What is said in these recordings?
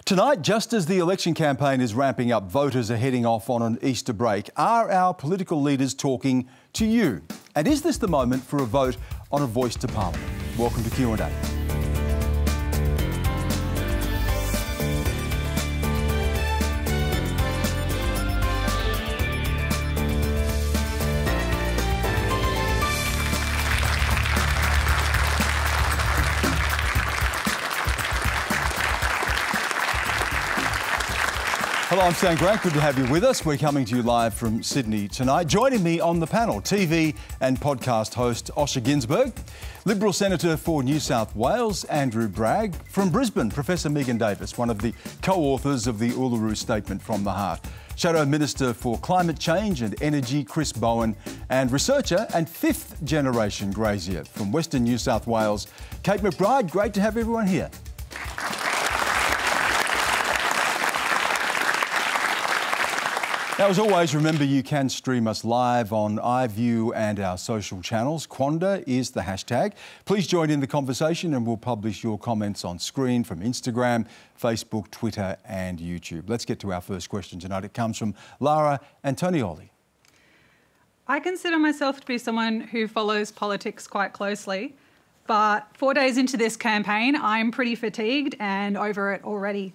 Tonight, just as the election campaign is ramping up, voters are heading off on an Easter break. Are our political leaders talking to you? And is this the moment for a vote on a voice to Parliament? Welcome to Q&A. Hello, I'm Stan Grant. Good to have you with us. We're coming to you live from Sydney tonight. Joining me on the panel, TV and podcast host Osher Günsberg, Liberal Senator for New South Wales, Andrew Bragg, from Brisbane, Professor Megan Davis, one of the co-authors of the Uluru Statement from the Heart, Shadow Minister for Climate Change and Energy, Chris Bowen, and researcher and fifth-generation grazier from Western New South Wales, Kate McBride. Great to have everyone here. Now, as always, remember you can stream us live on iView and our social channels. Quanda is the hashtag. Please join in the conversation and we'll publish your comments on screen from Instagram, Facebook, Twitter and YouTube. Let's get to our first question tonight. It comes from Lara Antonioli. I consider myself to be someone who follows politics quite closely, but 4 days into this campaign, I'm pretty fatigued and over it already.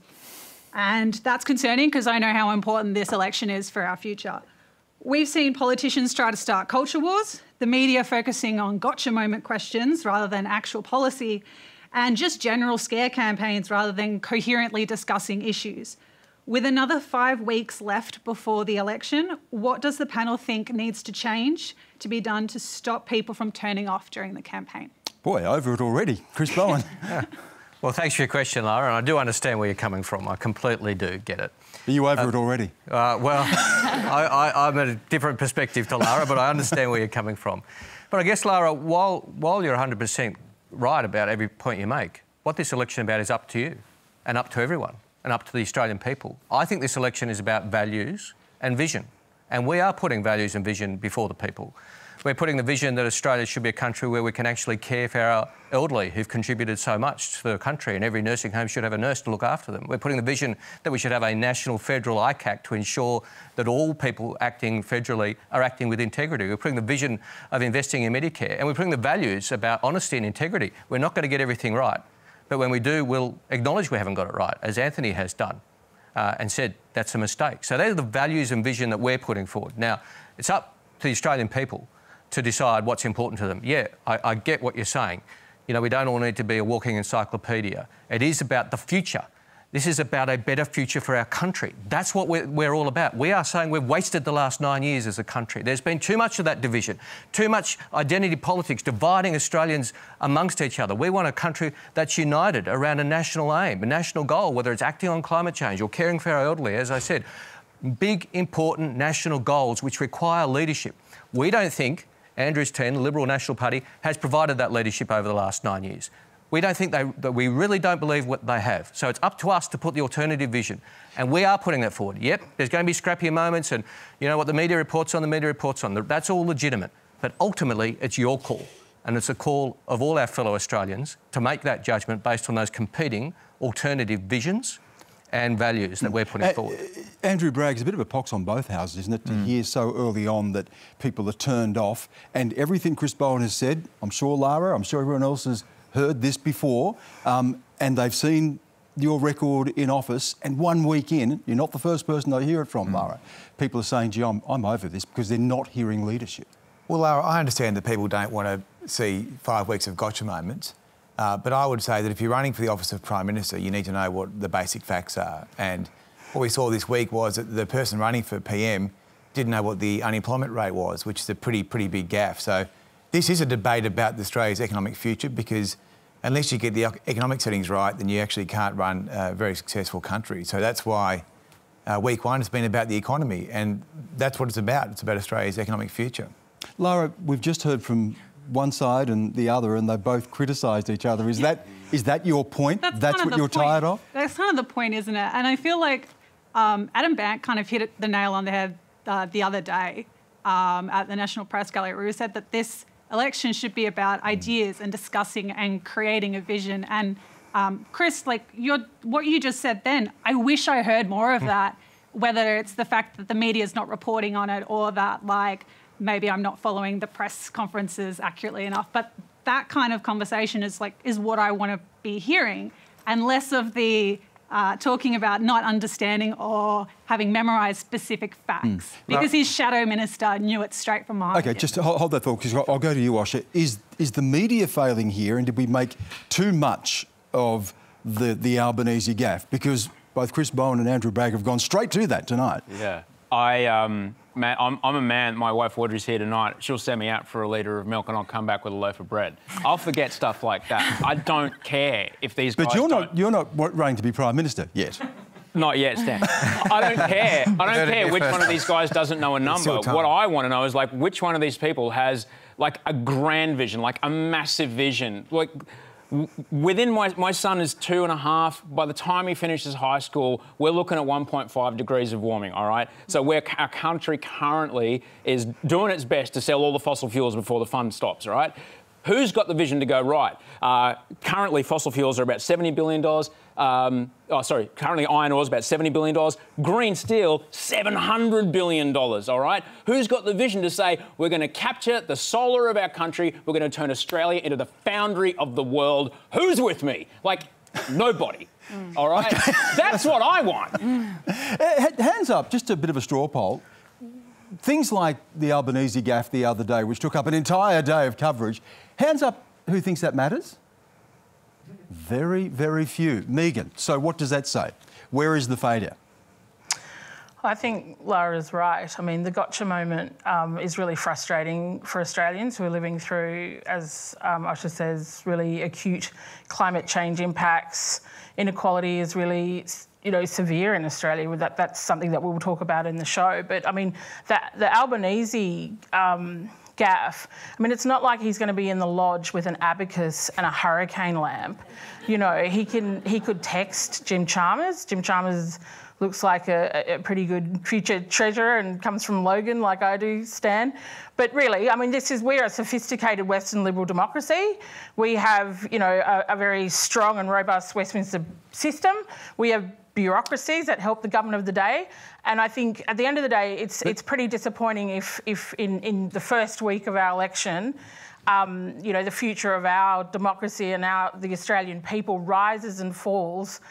And that's concerning because I know how important this election is for our future. We've seen politicians try to start culture wars, the media focusing on gotcha moment questions rather than actual policy, and just general scare campaigns rather than coherently discussing issues. With another 5 weeks left before the election, what does the panel think needs to change to be done to stop people from turning off during the campaign? Boy, over it already. Chris Bowen. Well, thanks for your question, Lara, and I do understand where you're coming from. I completely do get it. Are you over it already? Well, I'm at a different perspective to Lara, but I understand where you're coming from. But I guess, Lara, while you're 100% right about every point you make, what this election is about is up to you and up to everyone and up to the Australian people. I think this election is about values and vision, and we are putting values and vision before the people. We're putting the vision that Australia should be a country where we can actually care for our elderly who've contributed so much to the country, and every nursing home should have a nurse to look after them. We're putting the vision that we should have a national federal ICAC to ensure that all people acting federally are acting with integrity. We're putting the vision of investing in Medicare, and we're putting the values about honesty and integrity. We're not going to get everything right, but when we do, we'll acknowledge we haven't got it right, as Anthony has done, and said that's a mistake. So those are the values and vision that we're putting forward. Now, it's up to the Australian people to decide what's important to them. Yeah, I get what you're saying. You know, we don't all need to be a walking encyclopedia. It is about the future. This is about a better future for our country. That's what we're all about. We are saying we've wasted the last 9 years as a country. There's been too much of that division, too much identity politics, dividing Australians amongst each other. We want a country that's united around a national aim, a national goal, whether it's acting on climate change or caring for our elderly, as I said. Big, important national goals which require leadership. We don't think Andrew's team, the Liberal National Party, has provided that leadership over the last 9 years. We don't think that we really don't believe what they have. So it's up to us to put the alternative vision. And we are putting that forward. Yep, there's going to be scrappier moments and, you know, what the media reports on, that's all legitimate. But ultimately, it's your call. And it's a call of all our fellow Australians to make that judgment based on those competing alternative visions and values that we're putting forward. Andrew Bragg, is a bit of a pox on both houses, isn't it, to hear so early on that people are turned off, and everything Chris Bowen has said, I'm sure Lara, I'm sure everyone else has heard this before, and they've seen your record in office, and 1 week in, you're not the first person I hear it from, Lara. People are saying, gee, I'm over this because they're not hearing leadership. Well, Lara, I understand that people don't want to see 5 weeks of gotcha moments. But I would say that if you're running for the office of Prime Minister, you need to know what the basic facts are. And what we saw this week was that the person running for PM didn't know what the unemployment rate was, which is a pretty big gaffe. So this is a debate about Australia's economic future, because unless you get the economic settings right, then you actually can't run a very successful country. So that's why week one has been about the economy, and that's what it's about. It's about Australia's economic future. Lara, we've just heard from one side and the other, and they both criticised each other. Is that your point? That's what you're tired of? That's kind of the point, isn't it? And I feel like Adam Bank kind of hit the nail on the head the other day at the National Press Gallery, where he said that this election should be about ideas and discussing and creating a vision and Chris, like what you just said then, I wish I heard more of that, whether it's the fact that the media's not reporting on it or that like maybe I'm not following the press conferences accurately enough. But that kind of conversation is what I want to be hearing, and less of the talking about not understanding or having memorised specific facts, because his shadow minister knew it straight from behind. Okay, just hold that thought, because I'll go to you, Osher. Is the media failing here, and did we make too much of the Albanese gaffe? Because both Chris Bowen and Andrew Bragg have gone straight to that tonight. Yeah. I'm a man. My wife Audrey's here tonight. She'll send me out for a litre of milk and I'll come back with a loaf of bread. I'll forget stuff like that. I don't care if these guys. But you're not running to be Prime Minister yet. Not yet, Stan. I don't care. I don't care which one of these guys doesn't know a number. What I want to know is like which one of these people has like a grand vision, like a massive vision, like. Within my son is 2.5. By the time he finishes high school, we're looking at 1.5 degrees of warming, all right? So our country currently is doing its best to sell all the fossil fuels before the fun stops, all right? Who's got the vision to go, right? Currently, fossil fuels are about $70 billion. Currently iron ore is about $70 billion. Green steel, $700 billion, all right? Who's got the vision to say, we're going to capture the solar of our country, we're going to turn Australia into the foundry of the world? Who's with me? Like, nobody, all right? Okay. That's what I want. Hands up, just a bit of a straw poll. Things like the Albanese gaffe the other day, which took up an entire day of coverage, hands up who thinks that matters? Very, very few. Megan, so what does that say? Where is the failure? I think Lara's right. I mean, the gotcha moment is really frustrating for Australians who are living through, as Osher says, really acute climate change impacts. Inequality is really, severe in Australia. That's something that we'll talk about in the show. But I mean, the Albanese gaffe, I mean, it's not like he's going to be in the lodge with an abacus and a hurricane lamp. He could text Jim Chalmers. Jim Chalmers looks like a pretty good future treasurer and comes from Logan like I do, Stan. But really, I mean, we're a sophisticated Western liberal democracy. We have, a very strong and robust Westminster system. We have bureaucracies that help the government of the day. And I think at the end of the day, it's pretty disappointing if in the first week of our election, the future of our democracy and the Australian people rises and falls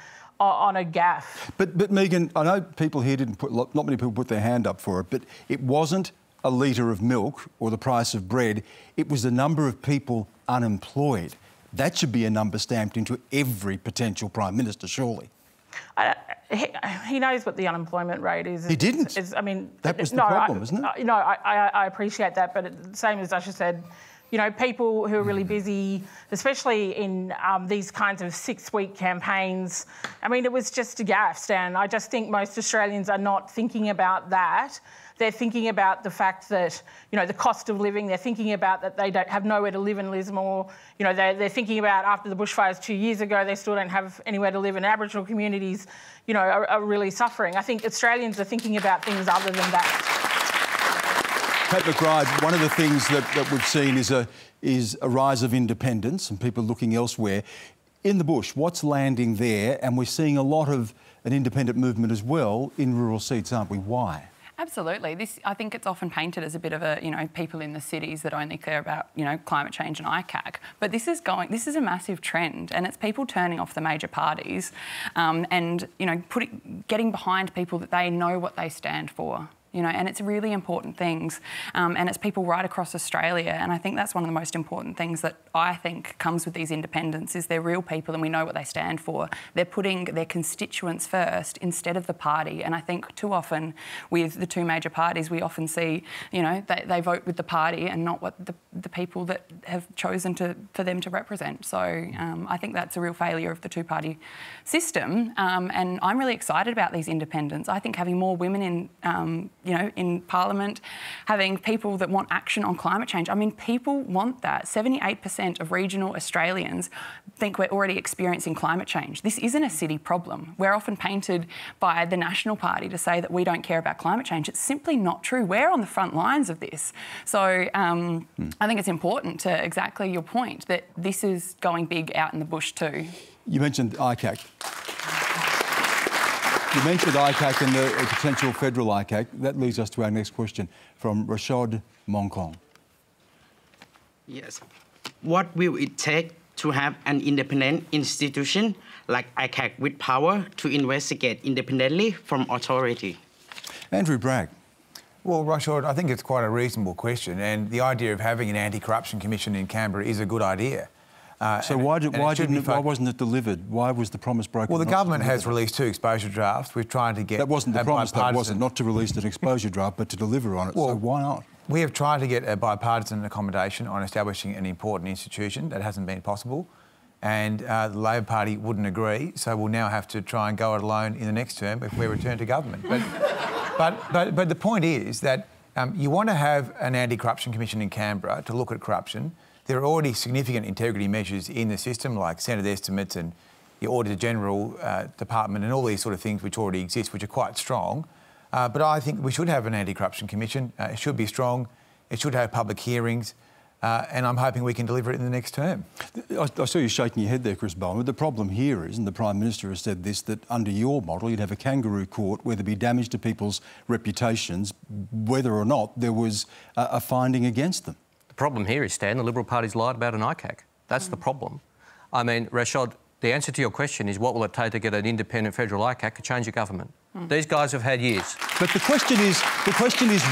on a gaffe. But Megan, I know people here not many people put their hand up for it, but it wasn't a litre of milk or the price of bread. It was the number of people unemployed. That should be a number stamped into every potential Prime Minister, surely. He knows what the unemployment rate is. He didn't. That was the problem, isn't it? I appreciate that, but the same as Osher said, people who are really busy, especially in these kinds of 6-week campaigns. I mean, it was just a gaffe, Stan. I just think most Australians are not thinking about that. They're thinking about the fact that, the cost of living. They're thinking about that they don't have nowhere to live in Lismore. They're thinking about after the bushfires 2 years ago, they still don't have anywhere to live, and Aboriginal communities, are really suffering. I think Australians are thinking about things other than that. Kate McBride, one of the things that we've seen is a rise of independence and people looking elsewhere. In the bush, what's landing there? And we're seeing a lot of an independent movement as well in rural seats, aren't we? Why? Absolutely. I think it's often painted as a bit of a, people in the cities that only care about, climate change and ICAC. But this is a massive trend, and it's people turning off the major parties and, getting behind people that they know what they stand for. And it's really important things. And it's people right across Australia. And I think that's one of the most important things that I think comes with these independents is they're real people and we know what they stand for. They're putting their constituents first instead of the party. And I think too often with the two major parties, we often see, they vote with the party and not what the people that have chosen for them to represent. So I think that's a real failure of the two-party system. And I'm really excited about these independents. I think having more women in Parliament, having people that want action on climate change. I mean, people want that. 78% of regional Australians think we're already experiencing climate change. This isn't a city problem. We're often painted by the National Party to say that we don't care about climate change. It's simply not true. We're on the front lines of this. So I think it's important to exactly your point that this is going big out in the bush too. You mentioned ICAC. You mentioned ICAC and the potential federal ICAC. That leads us to our next question from Rashad Mongkong. Yes. What will it take to have an independent institution like ICAC with power to investigate independently from authority? Andrew Bragg. Well, Rashad, I think it's quite a reasonable question, and the idea of having an anti-corruption commission in Canberra is a good idea. So why wasn't it delivered? Why was the promise broken? Well, the government has released 2 exposure drafts. We're trying to get... That wasn't the promise, though, was it? Not to release an exposure draft, but to deliver on it. Well, so why not? We have tried to get a bipartisan accommodation on establishing an important institution. That hasn't been possible. And the Labor Party wouldn't agree, so we'll now have to try and go it alone in the next term if we return to government. But the point is that you want to have an anti-corruption commission in Canberra to look at corruption. There are already significant integrity measures in the system, like Senate estimates and the Auditor General Department and all these sort of things which already exist, which are quite strong. But I think we should have an anti-corruption commission. It should be strong. It should have public hearings. And I'm hoping we can deliver it in the next term. I saw you shaking your head there, Chris Bowen. But the problem here is, and the Prime Minister has said this, that under your model you'd have a kangaroo court where there'd be damage to people's reputations, whether or not there was a finding against them. The problem here is, Stan, the Liberal Party's lied about an ICAC. That's the problem. I mean, Rashad, the answer to your question is what will it take to get an independent federal ICAC to change your government? These guys have had years. But the question is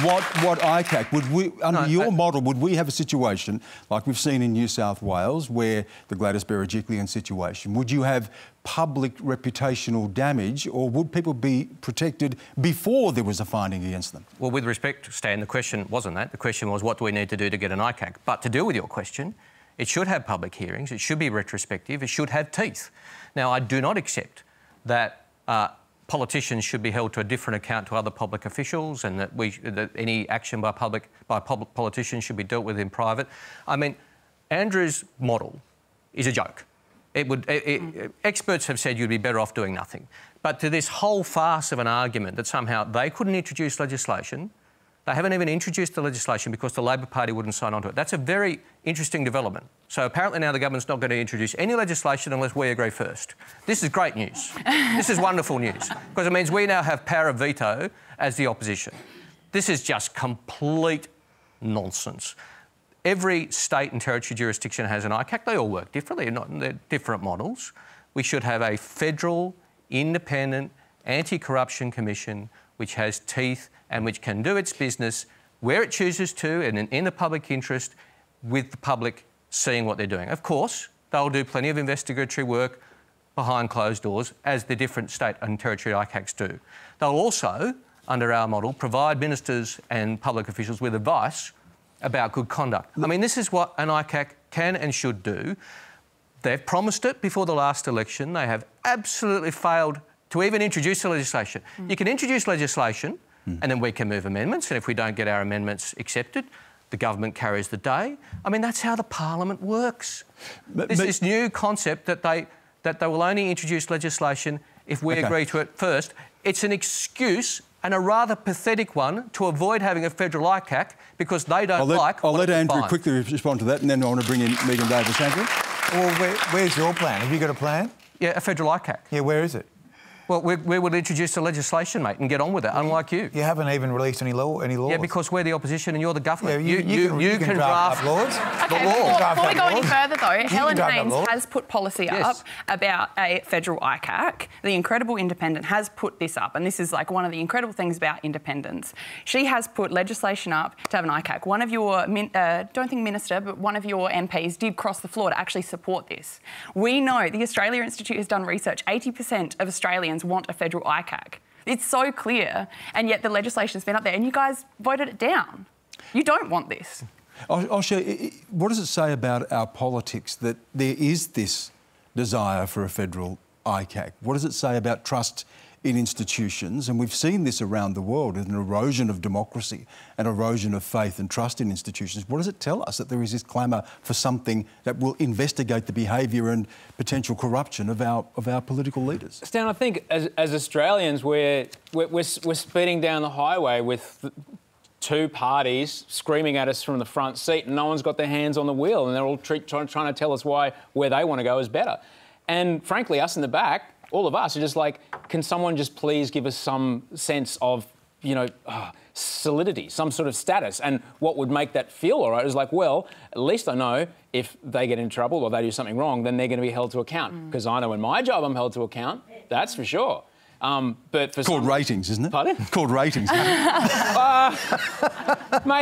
what ICAC would we under your model would we have a situation like we've seen in New South Wales where the Gladys Berejiklian situation? Would you have public reputational damage, or would people be protected before there was a finding against them? Well, with respect, Stan, the question wasn't that. The question was what do we need to do to get an ICAC? But to deal with your question, it should have public hearings, it should be retrospective, it should have teeth. Now, I do not accept that politicians should be held to a different account to other public officials, and that any action by public politicians should be dealt with in private. I mean, Andrew's model is a joke. Experts have said you'd be better off doing nothing. But to this whole farce of an argument that somehow they couldn't introduce legislation, they haven't even introduced the legislation because the Labor Party wouldn't sign on to it. That's a very interesting development. So apparently now the government's not going to introduce any legislation unless we agree first. This is great news. This is wonderful news because it means we now have power of veto as the opposition. This is just complete nonsense. Every state and territory jurisdiction has an ICAC. They all work differently. They're different models. We should have a federal, independent, anti-corruption commission which has teeth and which can do its business where it chooses to and in the public interest with the public seeing what they're doing. Of course, they'll do plenty of investigatory work behind closed doors, as the different state and territory ICACs do. They'll also, under our model, provide ministers and public officials with advice about good conduct. I mean, this is what an ICAC can and should do. They've promised it before the last election. They have absolutely failed to even introduce the legislation. You can introduce legislation and then we can move amendments, and if we don't get our amendments accepted, the government carries the day. I mean, that's how the parliament works. This new concept that they will only introduce legislation if we agree to it first, it's an excuse, and a rather pathetic one, to avoid having a federal ICAC because they don't I'll let Andrew quickly respond to that, and then I want to bring in Megan Davis. Andrew? Well, where's your plan? Have you got a plan? Yeah, a federal ICAC. Yeah, where is it? Well, we would introduce the legislation, mate, and get on with it, unlike you. You haven't even released any laws. Yeah, because we're the opposition and you're the government. Yeah, you can draft laws. Okay, before we go any further, though, Helen Haines has put policy up about a federal ICAC. The Incredible Independent has put this up, and this is like one of the incredible things about independence. She has put legislation up to have an ICAC. One of your, don't think minister, but one of your MPs did cross the floor to actually support this. We know the Australia Institute has done research. 80% of Australians want a federal ICAC. It's so clear, and yet the legislation's been up there and you guys voted it down. You don't want this. Osher, what does it say about our politics that there is this desire for a federal ICAC? What does it say about trust in institutions? And we've seen this around the world, an erosion of democracy, an erosion of faith and trust in institutions. What does it tell us? That there is this clamour for something that will investigate the behaviour and potential corruption of our political leaders? Stan, I think as Australians, we're speeding down the highway with two parties screaming at us from the front seat, and no one's got their hands on the wheel, and they're all trying to tell us where they want to go is better. And frankly, us in the back, all of us are just like, can someone just please give us some sense of, solidity, some sort of status? And what would make that feel all right is like, well, at least I know if they get in trouble or they do something wrong, then they're going to be held to account. Because I know in my job I'm held to account, that's for sure. But for called ratings, isn't it? Pardon? It's called ratings. Mate,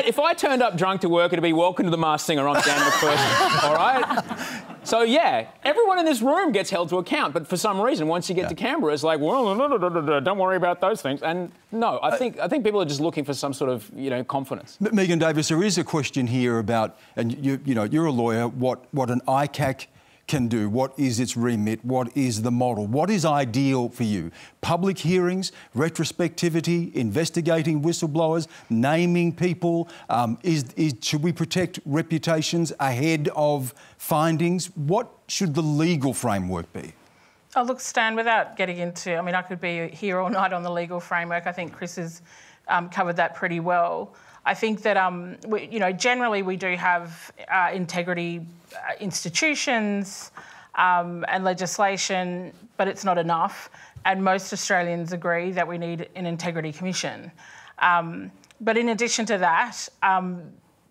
if I turned up drunk to work, it'd be welcome to the Masked Singer. I'm Dan McPherson, all right? So, yeah, everyone in this room gets held to account, but for some reason, once you get to Canberra, it's like, well, don't worry about those things. And no, I think people are just looking for some sort of, confidence. Megan Davis, there is a question here about, and you're a lawyer, what an ICAC can do. What is its remit? What is the model? What is ideal for you? Public hearings, retrospectivity, investigating whistleblowers, naming people. Should we protect reputations ahead of findings? What should the legal framework be? Oh, look, Stan, without getting into... I could be here all night on the legal framework. I think Chris has covered that pretty well. I think that, generally we do have integrity institutions and legislation, but it's not enough. And most Australians agree that we need an integrity commission. But in addition to that,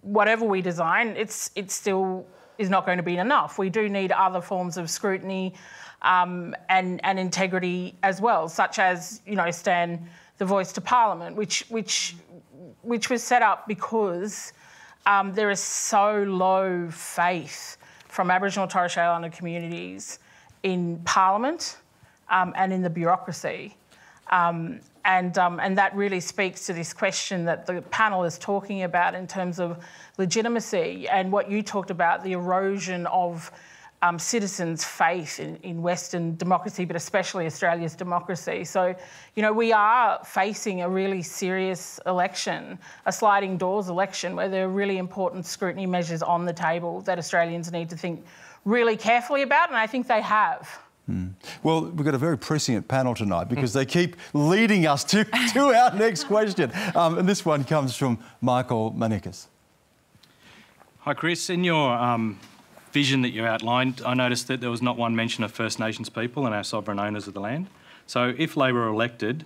whatever we design, it still is not going to be enough. We do need other forms of scrutiny and integrity as well, such as, Stan, the Voice to Parliament, which was set up because there is so low faith from Aboriginal and Torres Strait Islander communities in Parliament and in the bureaucracy. And that really speaks to this question that the panel is talking about in terms of legitimacy and what you talked about, the erosion of citizens' faith in Western democracy, but especially Australia's democracy. So, we are facing a really serious election, a sliding doors election, where there are really important scrutiny measures on the table that Australians need to think really carefully about, and I think they have. Well, we've got a very prescient panel tonight because they keep leading us to our next question. And this one comes from Michael Manickas. Hi, Chris. In your vision that you outlined, I noticed that there was not one mention of First Nations people and our sovereign owners of the land. So if Labor are elected,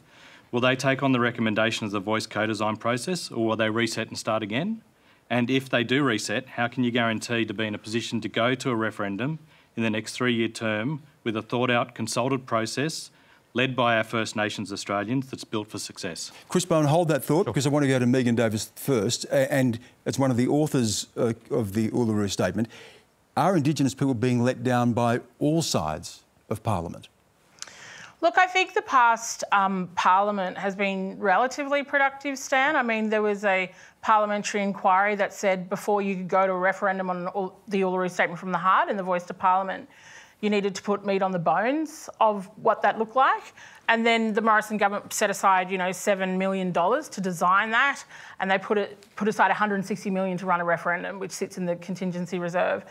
will they take on the recommendations of the voice co-design process, or will they reset and start again? And if they do reset, how can you guarantee to be in a position to go to a referendum in the next 3-year term with a thought-out, consulted process led by our First Nations Australians that's built for success? Chris Bowen, hold that thought, because I want to go to Megan Davis first, and it's one of the authors of the Uluru Statement. Are Indigenous people being let down by all sides of Parliament? Look, I think the past Parliament has been relatively productive, Stan. There was a parliamentary inquiry that said before you could go to a referendum on the Uluru Statement from the Heart and the Voice to Parliament, you needed to put meat on the bones of what that looked like. And then the Morrison government set aside, $7 million to design that, and they put aside $160 million to run a referendum, which sits in the contingency reserve.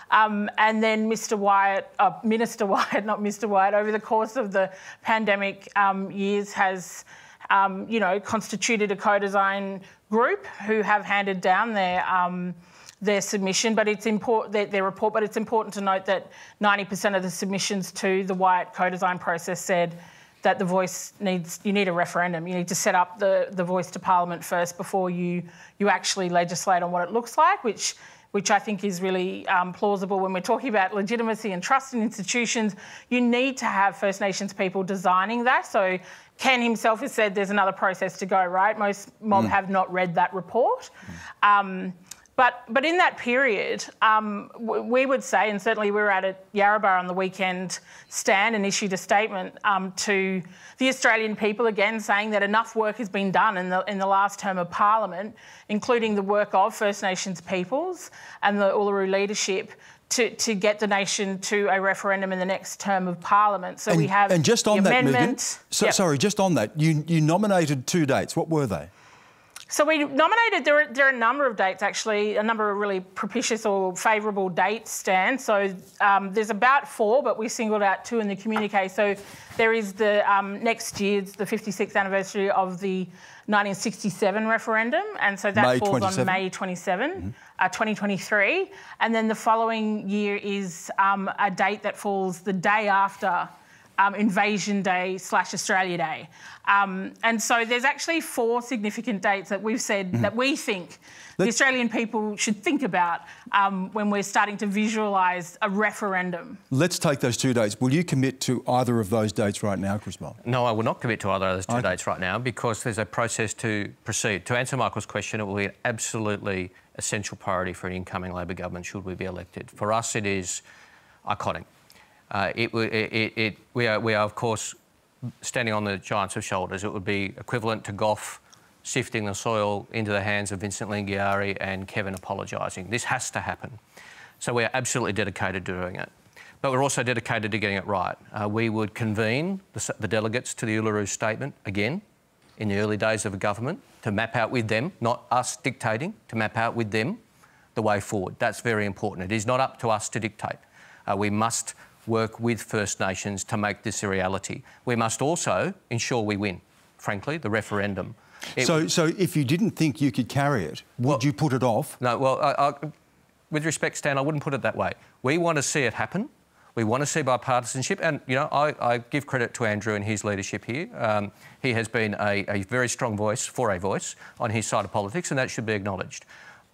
And then Minister Wyatt, not Mr Wyatt, over the course of the pandemic years has, constituted a co-design group who have handed down their submission, but it's important, their report, but it's important to note that 90% of the submissions to the Wyatt co-design process said that you need a referendum. You need to set up the Voice to Parliament first before you actually legislate on what it looks like, which I think is really plausible when we're talking about legitimacy and trust in institutions. You need to have First Nations people designing that. So Ken himself has said there's another process to go, right? Most mob have not read that report. But in that period, we would say, and certainly we were at Yarrabah on the weekend, Stan, and issued a statement to the Australian people, again saying that enough work has been done in the last term of Parliament, including the work of First Nations peoples and the Uluru leadership, to get the nation to a referendum in the next term of Parliament. So we have and just on the that, amendment. Megan, sorry, just on that, you nominated 2 dates. What were they? So we nominated, there are a number of dates actually, a number of really propitious or favourable dates, Stan. So there's about 4, but we singled out 2 in the communique. So there is the next year's, the 56th anniversary of the 1967 referendum, and so that falls on May 27, 2023. And then the following year is a date that falls the day after Invasion Day / Australia Day. And so there's actually 4 significant dates that we've said that we think the Australian people should think about when we're starting to visualise a referendum. Let's take those 2 dates. Will you commit to either of those dates right now, Chris Bowen? No, I will not commit to either of those 2 dates right now because there's a process to proceed. To answer Michael's question, it will be an absolutely essential priority for an incoming Labor government should we be elected. For us, it is iconic. We are, of course, standing on the giants of shoulders. It would be equivalent to Gough sifting the soil into the hands of Vincent Lingiari and Kevin apologising. This has to happen. So we are absolutely dedicated to doing it. But we're also dedicated to getting it right. We would convene the delegates to the Uluru Statement again in the early days of a government to map out with them, not us dictating, to map out with them the way forward. That's very important. It is not up to us to dictate. We must work with First Nations to make this a reality. We must also ensure we win, frankly, the referendum. So if you didn't think you could carry it, would you put it off? No, well, with respect, Stan, I wouldn't put it that way. We want to see it happen. We want to see bipartisanship. And, you know, I give credit to Andrew and his leadership here. He has been a very strong voice on his side of politics, and that should be acknowledged.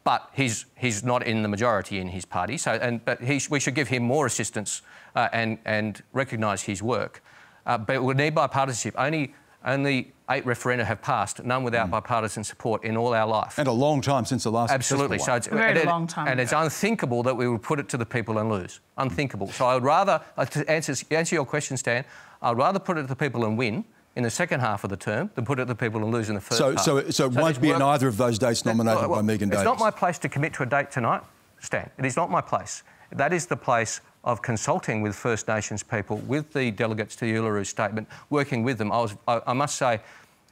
But he's not in the majority in his party, but we should give him more assistance and recognise his work. But we need bipartisanship. Only 8 referenda have passed, none without bipartisan support in all our life. And a long time since the last Absolutely. So it's a very long time. And it's unthinkable that we would put it to the people and lose. Unthinkable. So I would rather, to answer your question, Stan, I'd rather put it to the people and win in the second half of the term than put it to the people and lose in the first half. So it won't be in either of those dates nominated by Megan Davis? It's not my place to commit to a date tonight, Stan. It is not my place. That is the place of consulting with First Nations people, with the delegates to the Uluru Statement, working with them. I must say,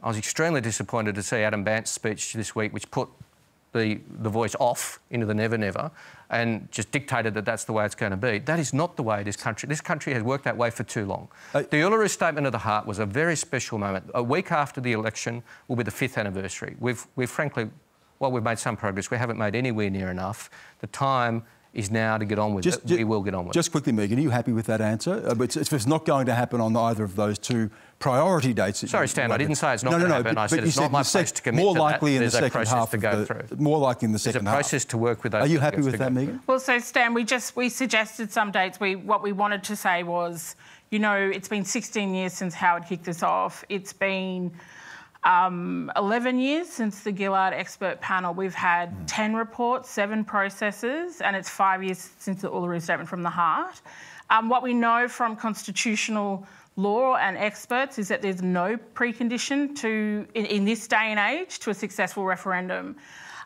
I was extremely disappointed to see Adam Bandt's speech this week, which put the voice off into the never never and just dictated that that's the way it's going to be. That is not the way this country has worked that way for too long. The Uluru Statement of the Heart was a very special moment. A week after the election will be the 5th anniversary. We've frankly, while we've made some progress, we haven't made anywhere near enough. The time is now to get on with it. We will get on with it. Just quickly, Megan, are you happy with that answer? It's not going to happen on either of those 2 priority dates. Sorry, Stan, I didn't say it's not going to happen. I said it's not my place to commit more to likely that. in the second half to go through. More likely in the second half. There's a process to work with those. Are you happy with that, Megan? Well, so Stan, we suggested some dates. What we wanted to say was, you know, it's been 16 years since Howard kicked this off. It's been 11 years since the Gillard expert panel. We've had 10 reports, 7 processes, and it's 5 years since the Uluru Statement from the Heart. What we know from constitutional law and experts is that there's no precondition in this day and age to a successful referendum.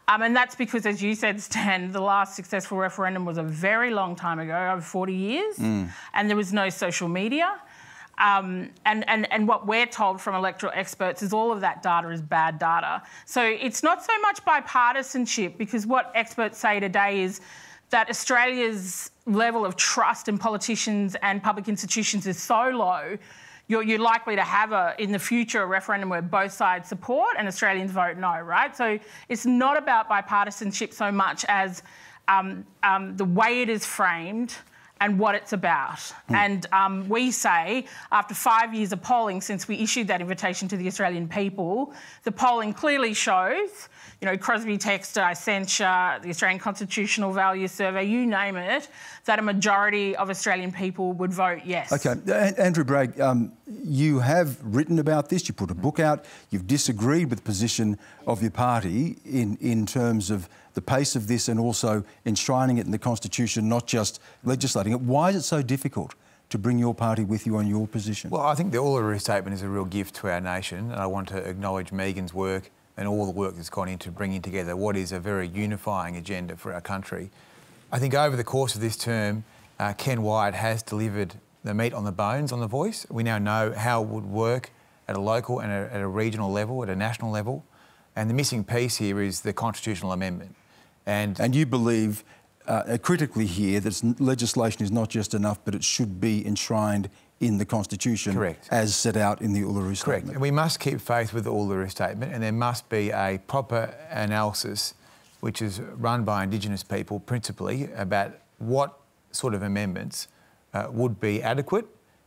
And that's because, as you said, Stan, the last successful referendum was a very long time ago, over 40 years, and there was no social media. And what we're told from electoral experts is all of that data is bad data. So it's not so much bipartisanship, because what experts say today is that Australia's level of trust in politicians and public institutions is so low, you're likely to have in the future a referendum where both sides support and Australians vote no, right? So it's not about bipartisanship so much as the way it is framed and what it's about. And we say, after 5 years of polling since we issued that invitation to the Australian people, the polling clearly shows, you know, Crosby Textor, Accenture, the Australian Constitutional Values Survey, you name it, that a majority of Australian people would vote yes. OK. Andrew Bragg, you have written about this, you put a book out, you've disagreed with the position of your party in terms of the pace of this and also enshrining it in the Constitution, not just legislating it. Why is it so difficult to bring your party with you on your position? Well, I think the Uluru Statement is a real gift to our nation, and I want to acknowledge Megan's work and all the work that's gone into bringing together what is a very unifying agenda for our country. I think over the course of this term, Ken Wyatt has delivered the meat on the bones on the voice. We now know how it would work at a local and at a regional level, at a national level. And the missing piece here is the constitutional amendment. And you believe critically here that legislation is not just enough, but it should be enshrined in the Constitution. Correct. As set out in the Uluru Statement. Correct. And we must keep faith with the Uluru Statement, and there must be a proper analysis which is run by Indigenous people principally about what sort of amendments would be adequate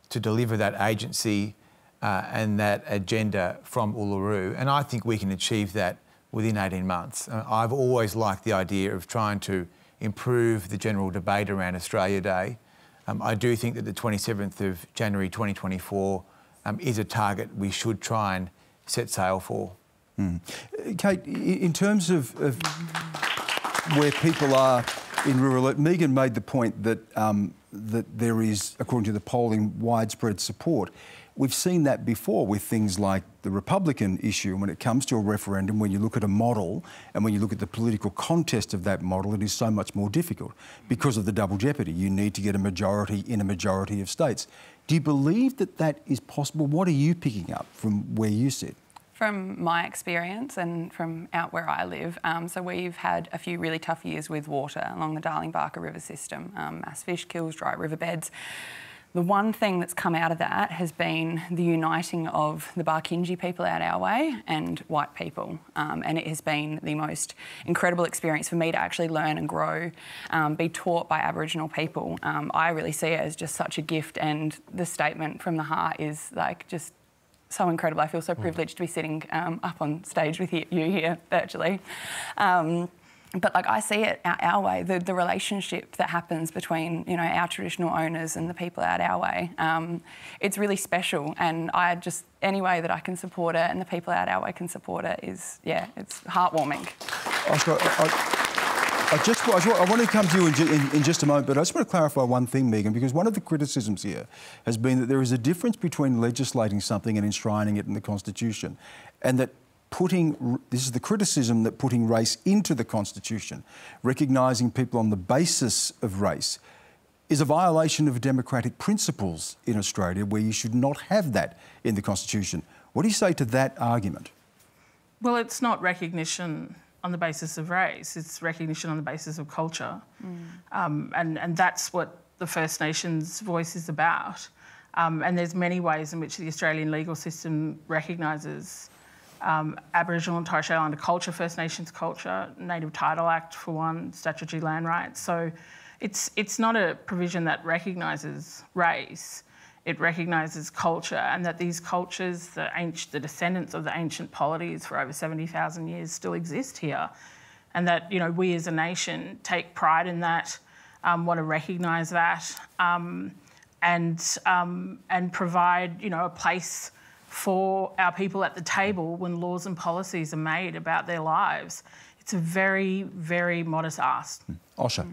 to deliver that agency and that agenda from Uluru. And I think we can achieve that within 18 months. I've always liked the idea of trying to improve the general debate around Australia Day. I do think that the 27th of January 2024 is a target we should try and set sail for. Kate, in terms of where people are in rural, Megan made the point that that there is, according to the polling, widespread support. We've seen that before with things like the Republican issue. When it comes to a referendum, when you look at a model and when you look at the political contest of that model, it is so much more difficult because of the double jeopardy. You need to get a majority in a majority of states. Do you believe that that is possible? What are you picking up from where you sit? From my experience and from out where I live, so we've had a few really tough years with water along the Darling-Barker River system, mass fish kills, dry riverbeds. The one thing that's come out of that has been the uniting of the Barkinji people out our way and white people. And it has been the most incredible experience for me to actually learn and grow, be taught by Aboriginal people. I really see it as just such a gift, and the statement from the heart is like just so incredible. I feel so privileged to be sitting up on stage with you here virtually. But like I see it our way, the relationship that happens between, you know, our traditional owners and the people out our way, it's really special. And I just, any way that I can support it and the people out our way can support it is, yeah, it's heartwarming. Oscar, I want to come to you in just a moment, but I just want to clarify one thing, Megan, because one of the criticisms here has been that there is a difference between legislating something and enshrining it in the Constitution, and that this is the criticism that putting race into the Constitution, recognising people on the basis of race, is a violation of democratic principles in Australia, where you should not have that in the Constitution. What do you say to that argument? Well, it's not recognition on the basis of race, it's recognition on the basis of culture. And that's what the First Nations voice is about. And there's many ways in which the Australian legal system recognises Aboriginal and Torres Strait Islander culture, First Nations culture, Native Title Act for one, statutory land rights. So it's not a provision that recognises race, it recognises culture, and that these cultures, the descendants of the ancient polities for over 70,000 years still exist here. And that, you know, we as a nation take pride in that, want to recognise that, and provide, you know, a place for our people at the table when laws and policies are made about their lives. It's a very, very modest ask. Osher.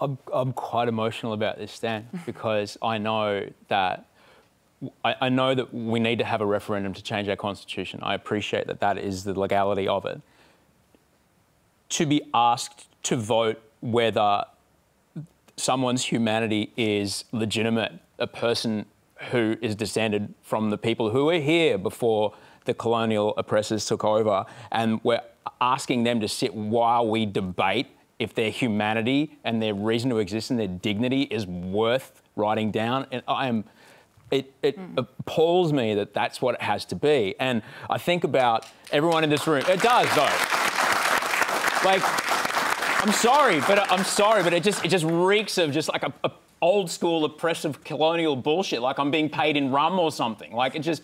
I'm quite emotional about this, Stan, because I know that we need to have a referendum to change our constitution. I appreciate that that is the legality of it. To be asked to vote whether someone's humanity is legitimate, a person who is descended from the people who were here before the colonial oppressors took over, and we're asking them to sit while we debate if their humanity and their reason to exist and their dignity is worth writing down. And it appalls me that that's what it has to be. And I think about everyone in this room. It does, though. Like, I'm sorry, but it just reeks of just like a old school oppressive colonial bullshit. Like I'm being paid in rum or something. Like it just,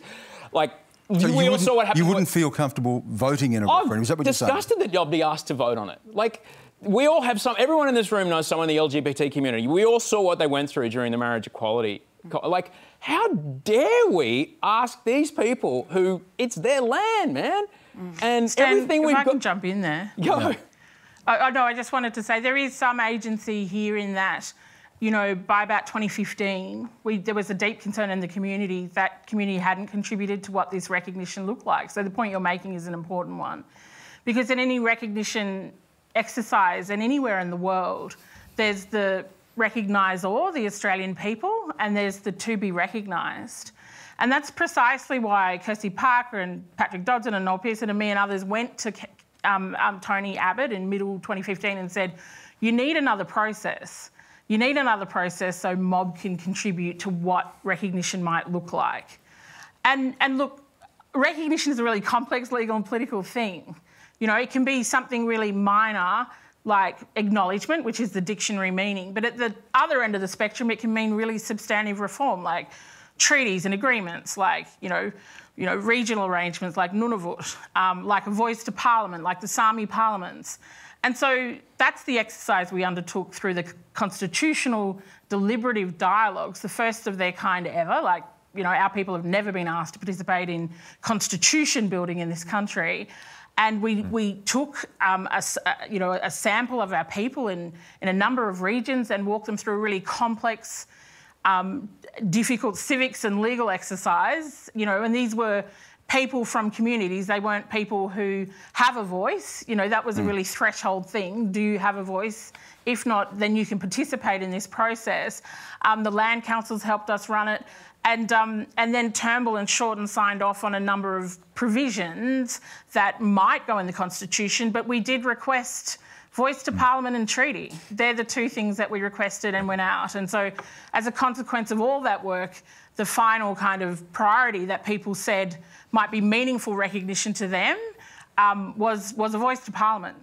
like. So we all saw what happened. You wouldn't feel comfortable voting in a referendum? Is that what you're saying? I'm disgusted that I'll be asked to vote on it. Like, we all have everyone in this room knows someone in the LGBT community. We all saw what they went through during the marriage equality. Like, how dare we ask these people who, it's their land, man. And Stan, everything we've got... If I can jump in there. Go. No, I just wanted to say there is some agency here in that, you know, by about 2015, there was a deep concern in the community that community hadn't contributed to what this recognition looked like. So the point you're making is an important one. Because in any recognition exercise and anywhere in the world, there's the recogniser, the Australian people, and there's the to be recognised. And that's precisely why Kirsty Parker and Patrick Dodson and Noel Pearson and me and others went to Tony Abbott in middle 2015 and said, you need another process. You need another process so mob can contribute to what recognition might look like. And look, recognition is a really complex legal and political thing. You know, it can be something really minor, like acknowledgement, which is the dictionary meaning. But at the other end of the spectrum, it can mean really substantive reform, like treaties and agreements, like, you know, regional arrangements like Nunavut, like a voice to Parliament, like the Sami parliaments. And so that's the exercise we undertook through the constitutional deliberative dialogues, the first of their kind ever. Like, you know, our people have never been asked to participate in constitution building in this country. And we took a sample of our people in a number of regions and walked them through a really complex, difficult civics and legal exercise. You know, and these were people from communities. They weren't people who have a voice. You know, that was a really threshold thing. Do you have a voice? If not, then you can participate in this process. The land councils helped us run it. And then Turnbull and Shorten signed off on a number of provisions that might go in the Constitution, but we did request voice to Parliament and treaty. They're the two things that we requested and went out. And so as a consequence of all that work, the final kind of priority that people said might be meaningful recognition to them was a voice to Parliament.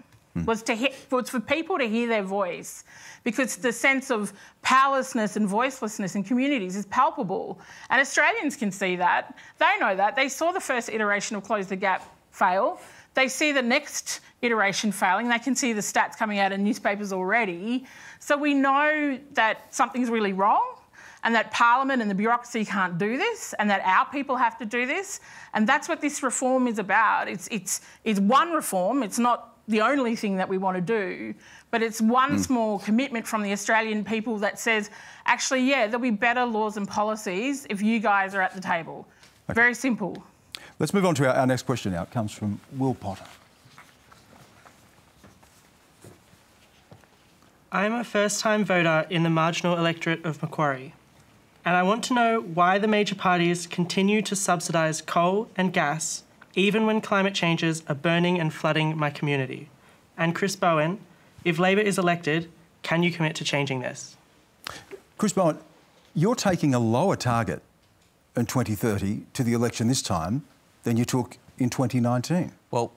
Was for people to hear their voice, because the sense of powerlessness and voicelessness in communities is palpable. And Australians can see that. They know that. They saw the first iteration of Close the Gap fail. They see the next iteration failing. They can see the stats coming out in newspapers already. So we know that something's really wrong, and that Parliament and the bureaucracy can't do this, and that our people have to do this. And that's what this reform is about. It's one reform. It's not the only thing that we want to do, but it's one small commitment from the Australian people that says, actually, yeah, there'll be better laws and policies if you guys are at the table. Okay. Very simple. Let's move on to our next question now. It comes from Will Potter. I am a first-time voter in the marginal electorate of Macquarie, and I want to know why the major parties continue to subsidise coal and gas even when climate changes are burning and flooding my community. And Chris Bowen, if Labor is elected, can you commit to changing this? Chris Bowen, you're taking a lower target in 2030 to the election this time than you took in 2019. Well,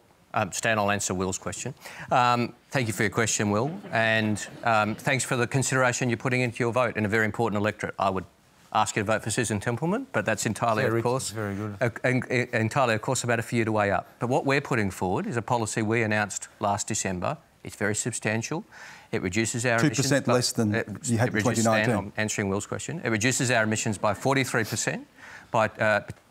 Stan, I'll answer Will's question. Thank you for your question, Will, and thanks for the consideration you're putting into your vote in a very important electorate. I would ask you to vote for Susan Templeman, but that's entirely, of course, very good. Entirely, of course, about for you to weigh up. But what we're putting forward is a policy we announced last December. It's very substantial. It reduces our 2% less than you had in 2019. I'm answering Will's question. It reduces our emissions by 43%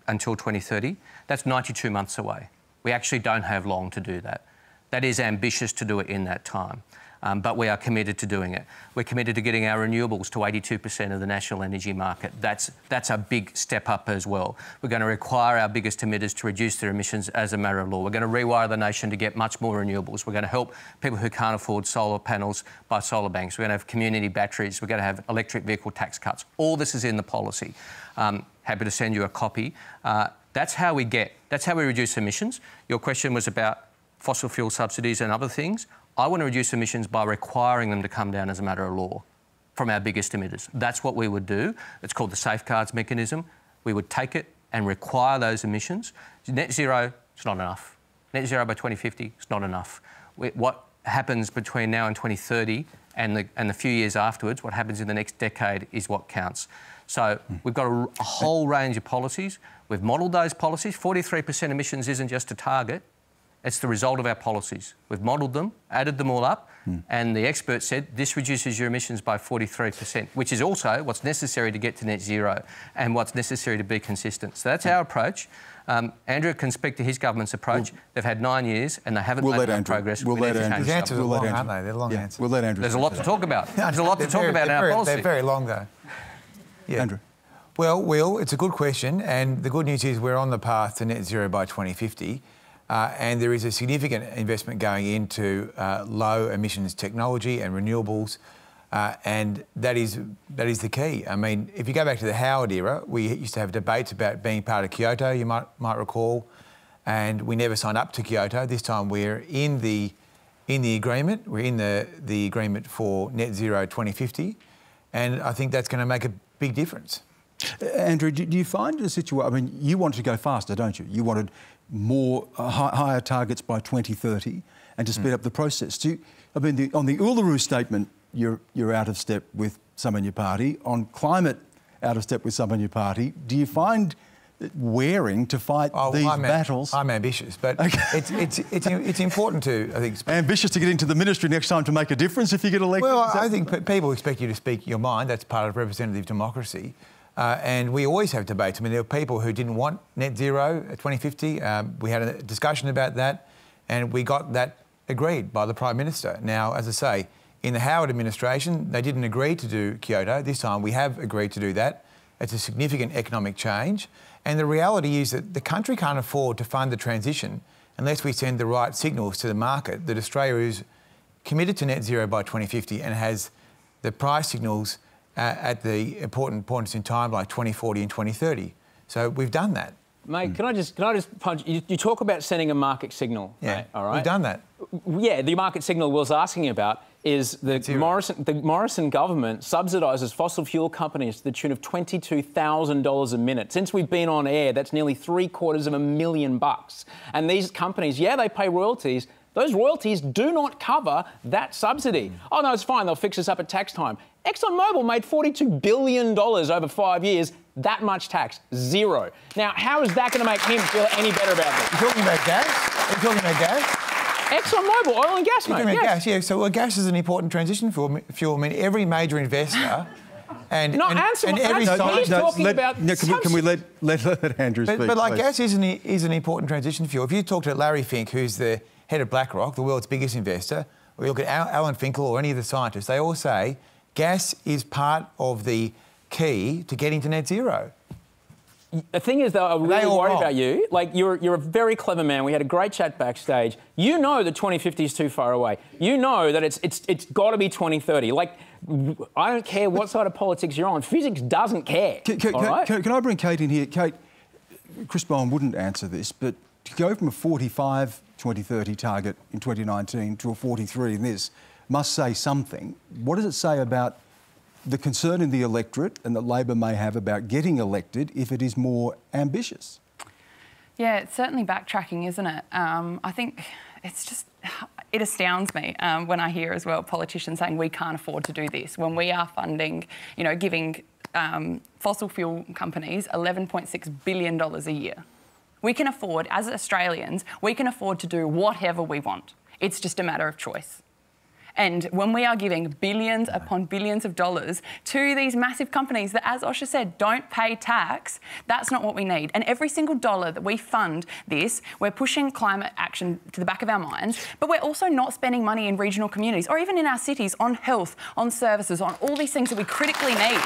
until 2030. That's 92 months away. We actually don't have long to do that. That is ambitious to do it in that time. But we are committed to doing it. We're committed to getting our renewables to 82% of the national energy market. That's a big step up as well. We're going to require our biggest emitters to reduce their emissions as a matter of law. We're going to rewire the nation to get much more renewables. We're going to help people who can't afford solar panels buy solar banks. We're going to have community batteries. We're going to have electric vehicle tax cuts. All this is in the policy. Happy to send you a copy. That's how we reduce emissions. Your question was about fossil fuel subsidies and other things. I want to reduce emissions by requiring them to come down as a matter of law from our biggest emitters. That's what we would do. It's called the safeguards mechanism. We would take it and require those emissions. Net zero, it's not enough. Net zero by 2050, it's not enough. What happens between now and 2030 and the few years afterwards, what happens in the next decade is what counts. So we've got a whole range of policies. We've modelled those policies. 43% emissions isn't just a target. It's the result of our policies. We've modelled them, added them all up, and the experts said this reduces your emissions by 43%, which is also what's necessary to get to net zero and what's necessary to be consistent. So that's our approach. Andrew can speak to his government's approach. They've had 9 years and they haven't made any progress. We'll let Andrew. The answers are long, aren't they? They're long answers. We'll let Andrew. There's a lot to talk about. There's a lot to talk about in our policy. They're very long, though. Yeah. Andrew. Well, Will, it's a good question, and the good news is we're on the path to net zero by 2050. And there is a significant investment going into low emissions technology and renewables. And that is the key. I mean, if you go back to the Howard era, we used to have debates about being part of Kyoto, you might recall, and we never signed up to Kyoto. This time we're in the agreement. We're in the agreement for net zero 2050, and I think that's going to make a big difference. Andrew, do you find a situation? I mean, you wanted to go faster, don't you? You wanted more higher targets by 2030, and to speed up the process. On the Uluru statement, you're out of step with some in your party. On climate, out of step with some in your party. Do you find it wearing to fight these battles? I'm ambitious, but it's important to, I think... Ambitious to get into the ministry next time to make a difference if you get elected? Well, I think people expect you to speak your mind. That's part of representative democracy. And we always have debates. I mean, there were people who didn't want net zero at 2050. We had a discussion about that, and we got that agreed by the Prime Minister. Now, as I say, in the Howard administration, they didn't agree to do Kyoto. This time we have agreed to do that. It's a significant economic change. And the reality is that the country can't afford to fund the transition unless we send the right signals to the market that Australia is committed to net zero by 2050 and has the price signals at the important points in time like 2040 and 2030. So we've done that. Mate, can I just punch? You talk about sending a market signal. Yeah, mate, all right? We've done that. Yeah, the market signal Will's asking about is the Morrison government subsidises fossil fuel companies to the tune of $22,000 a minute. Since we've been on air, that's nearly $750,000. And these companies, yeah, they pay royalties. Those royalties do not cover that subsidy. Oh, no, it's fine. They'll fix us up at tax time. ExxonMobil made $42 billion over 5 years. That much tax, zero. Now, how is that going to make him feel any better about this? You're talking about gas? Are you talking about gas? ExxonMobil, oil and gas, mate. Yes. Gas, yeah. So gas is an important transition fuel. I mean, every major investor and every scientist talking about. Can we let Andrew speak? But like gas is an important transition fuel. If you talk to Larry Fink, who's the head of BlackRock, the world's biggest investor, or you look at Alan Finkel or any of the scientists, they all say gas is part of the key to getting to net zero. The thing is, though, I'm really worried about you. Like, you're a very clever man. We had a great chat backstage. You know that 2050 is too far away. You know that it's got to be 2030. Like, I don't care what side of politics you're on. Physics doesn't care. Can I bring Kate in here? Kate, Chris Bowen wouldn't answer this, but to go from a 45 2030 target in 2019 to a 43 in this must say something. What does it say about the concern in the electorate and that Labor may have about getting elected if it is more ambitious? Yeah, it's certainly backtracking, isn't it? I think it astounds me when I hear as well politicians saying we can't afford to do this when we are funding, giving fossil fuel companies $11.6 billion a year. We can afford, as Australians, we can afford to do whatever we want. It's just a matter of choice. And when we are giving billions upon billions of dollars to these massive companies that, as Osher said, don't pay tax, that's not what we need. And every single dollar that we fund this, we're pushing climate action to the back of our minds, but we're also not spending money in regional communities or even in our cities on health, on services, on all these things that we critically need.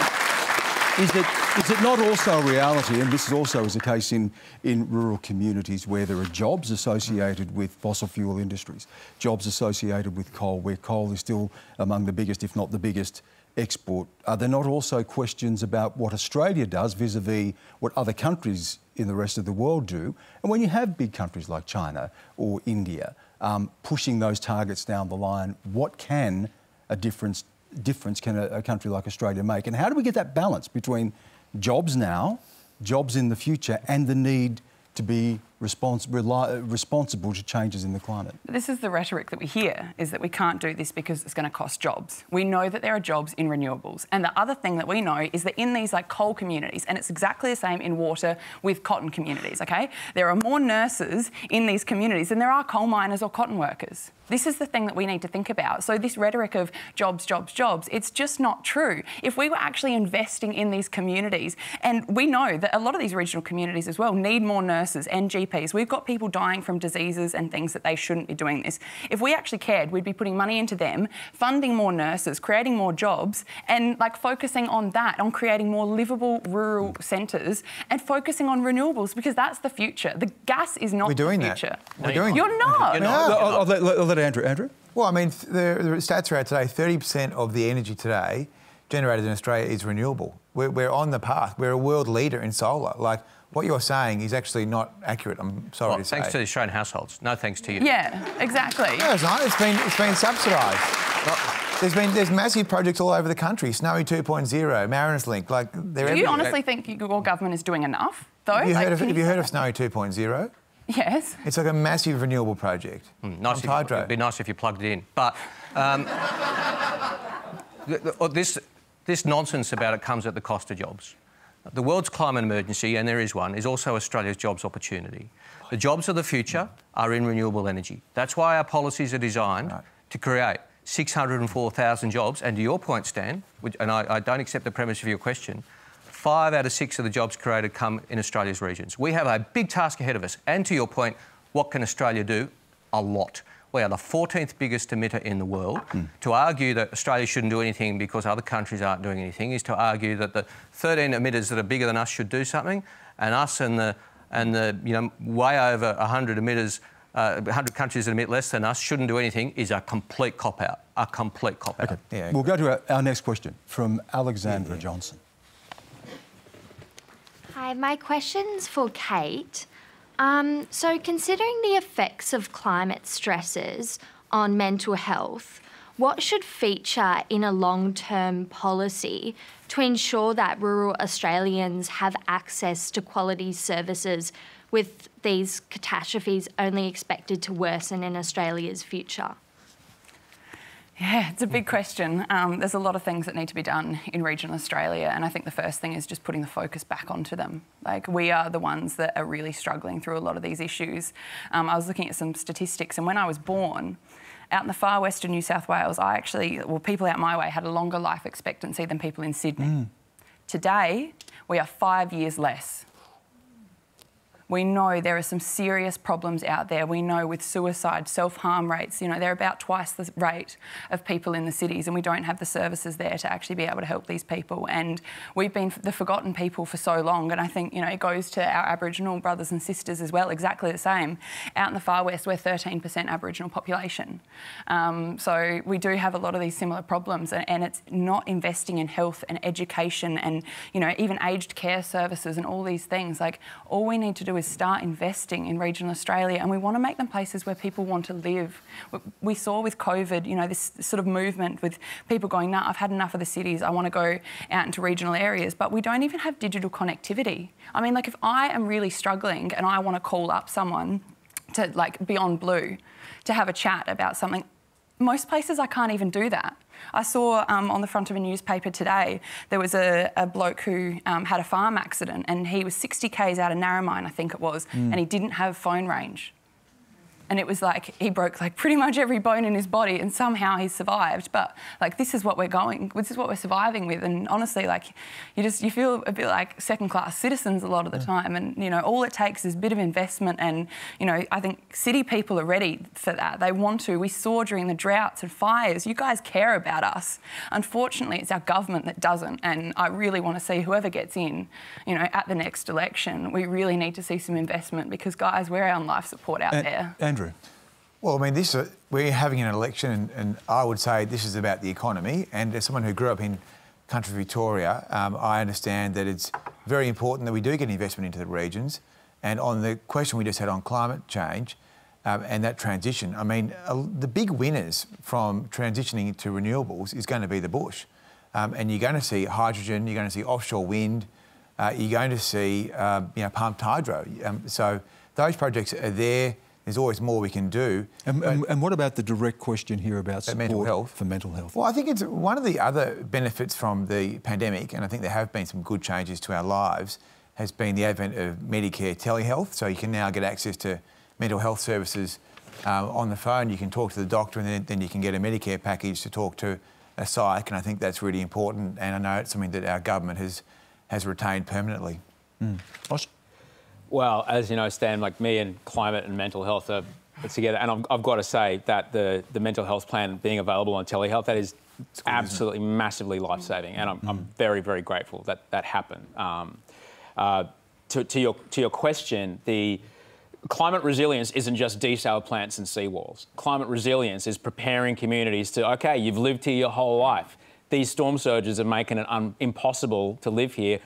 Is it not also a reality, and this is also is the case in rural communities where there are jobs associated with fossil fuel industries, jobs associated with coal, where coal is still among the biggest, if not the biggest, export? Are there not also questions about what Australia does vis-a-vis what other countries in the rest of the world do? And when you have big countries like China or India pushing those targets down the line, what can a difference can a country like Australia make? And how do we get that balance between jobs now, jobs in the future, and the need to be responsible to changes in the climate? This is the rhetoric that we hear, is that we can't do this because it's going to cost jobs. We know that there are jobs in renewables. And the other thing that we know is that in these coal communities, and it's exactly the same in water with cotton communities, OK? There are more nurses in these communities than there are coal miners or cotton workers. This is the thing that we need to think about. So this rhetoric of jobs, jobs, jobs, it's just not true. If we were actually investing in these communities, and we know that a lot of these regional communities as well need more nurses and GPs GPs. We've got people dying from diseases and things that they shouldn't be doing this. If we actually cared, we'd be putting money into them, funding more nurses, creating more jobs, and like focusing on that, on creating more livable rural centres and focusing on renewables, because that's the future. The gas is not the future. We're doing You're not. You're not. I'll let Andrew. Andrew? Well, I mean, the stats are out today. 30% of the energy today generated in Australia is renewable. We're on the path. We're a world leader in solar. Like, what you're saying is actually not accurate, I'm sorry to say. Thanks to the Australian households. No thanks to you. Yeah, exactly. No, it's not. It's been subsidised. There's massive projects all over the country. Snowy 2.0, Mariners Link, like they're Do you honestly think your government is doing enough, though? Have you heard of Snowy 2.0? Yes. It's like a massive renewable project. Nice hydro. It'd be nice if you plugged it in. But this nonsense about it comes at the cost of jobs. The world's climate emergency, and there is one, is also Australia's jobs opportunity. The jobs of the future are in renewable energy. That's why our policies are designed to create 604,000 jobs. And to your point, Stan, and I don't accept the premise of your question, 5 out of 6 of the jobs created come in Australia's regions. We have a big task ahead of us. And to your point, what can Australia do? A lot. We are the 14th biggest emitter in the world. To argue that Australia shouldn't do anything because other countries aren't doing anything is to argue that the 13 emitters that are bigger than us should do something, and us and the way over 100 emitters, 100 countries that emit less than us shouldn't do anything is a complete cop-out. A complete cop-out. Okay. Yeah. We'll go to our next question from Alexandra Johnson. Hi, my question's for Kate. So considering the effects of climate stresses on mental health, what should feature in a long-term policy to ensure that rural Australians have access to quality services with these catastrophes only expected to worsen in Australia's future? Yeah, it's a big question. There's a lot of things that need to be done in regional Australia, and I think the first thing is just putting the focus back onto them. Like, we are the ones that are really struggling through a lot of these issues. I was looking at some statistics, and when I was born, out in the far western New South Wales, people out my way had a longer life expectancy than people in Sydney. Today, we are 5 years less. We know there are some serious problems out there. We know with suicide, self-harm rates, they're about twice the rate of people in the cities, and we don't have the services there to actually be able to help these people. And we've been the forgotten people for so long, and I think, it goes to our Aboriginal brothers and sisters as well, exactly the same. Out in the far west, we're 13% Aboriginal population. So we do have a lot of these similar problems, and it's not investing in health and education and, even aged care services and all these things. Like, all we need to do is start investing in regional Australia, and we want to make them places where people want to live. We saw with COVID, this sort of movement with people going, nah, I've had enough of the cities, I want to go out into regional areas, but we don't even have digital connectivity. I mean, like, if I am really struggling and I want to call up someone to, like, Beyond Blue to have a chat about something, most places I can't even do that. I saw on the front of a newspaper today, there was a bloke who had a farm accident, and he was 60 k's out of Narromine, I think it was, and he didn't have phone range. And it was like he broke like pretty much every bone in his body, and somehow he survived. But like, this is what we're surviving with. And honestly, like, you feel a bit like second-class citizens a lot of the time. And all it takes is a bit of investment. And I think city people are ready for that. They want to. We saw during the droughts and fires, you guys care about us. Unfortunately, it's our government that doesn't. And I really want to see whoever gets in, at the next election, we really need to see some investment, because guys, we're on life support out there. Andrew. Well, I mean, we're having an election, and I would say this is about the economy. And as someone who grew up in country Victoria, I understand that it's very important that we do get investment into the regions. And on the question we just had on climate change and that transition, I mean, the big winners from transitioning to renewables is going to be the bush. And you're going to see hydrogen, you're going to see offshore wind, you're going to see pumped hydro. So those projects are there. There's always more we can do. And what about the direct question here about support mental health? For mental health? Well, I think it's one of the other benefits from the pandemic, and I think there have been some good changes to our lives, has been the advent of Medicare telehealth. So you can now get access to mental health services on the phone. You can talk to the doctor, and then you can get a Medicare package to talk to a psych, and I think that's really important. And I know it's something that our government has retained permanently. Well, as you know, Stan, like me and climate and mental health are together. And I've got to say that the mental health plan being available on telehealth, that is absolutely massively life-saving. And I'm very, very grateful that that happened. To your question, the climate resilience isn't just desalined plants and seawalls. Climate resilience is preparing communities to, OK, you've lived here your whole life. These storm surges are making it impossible to live here.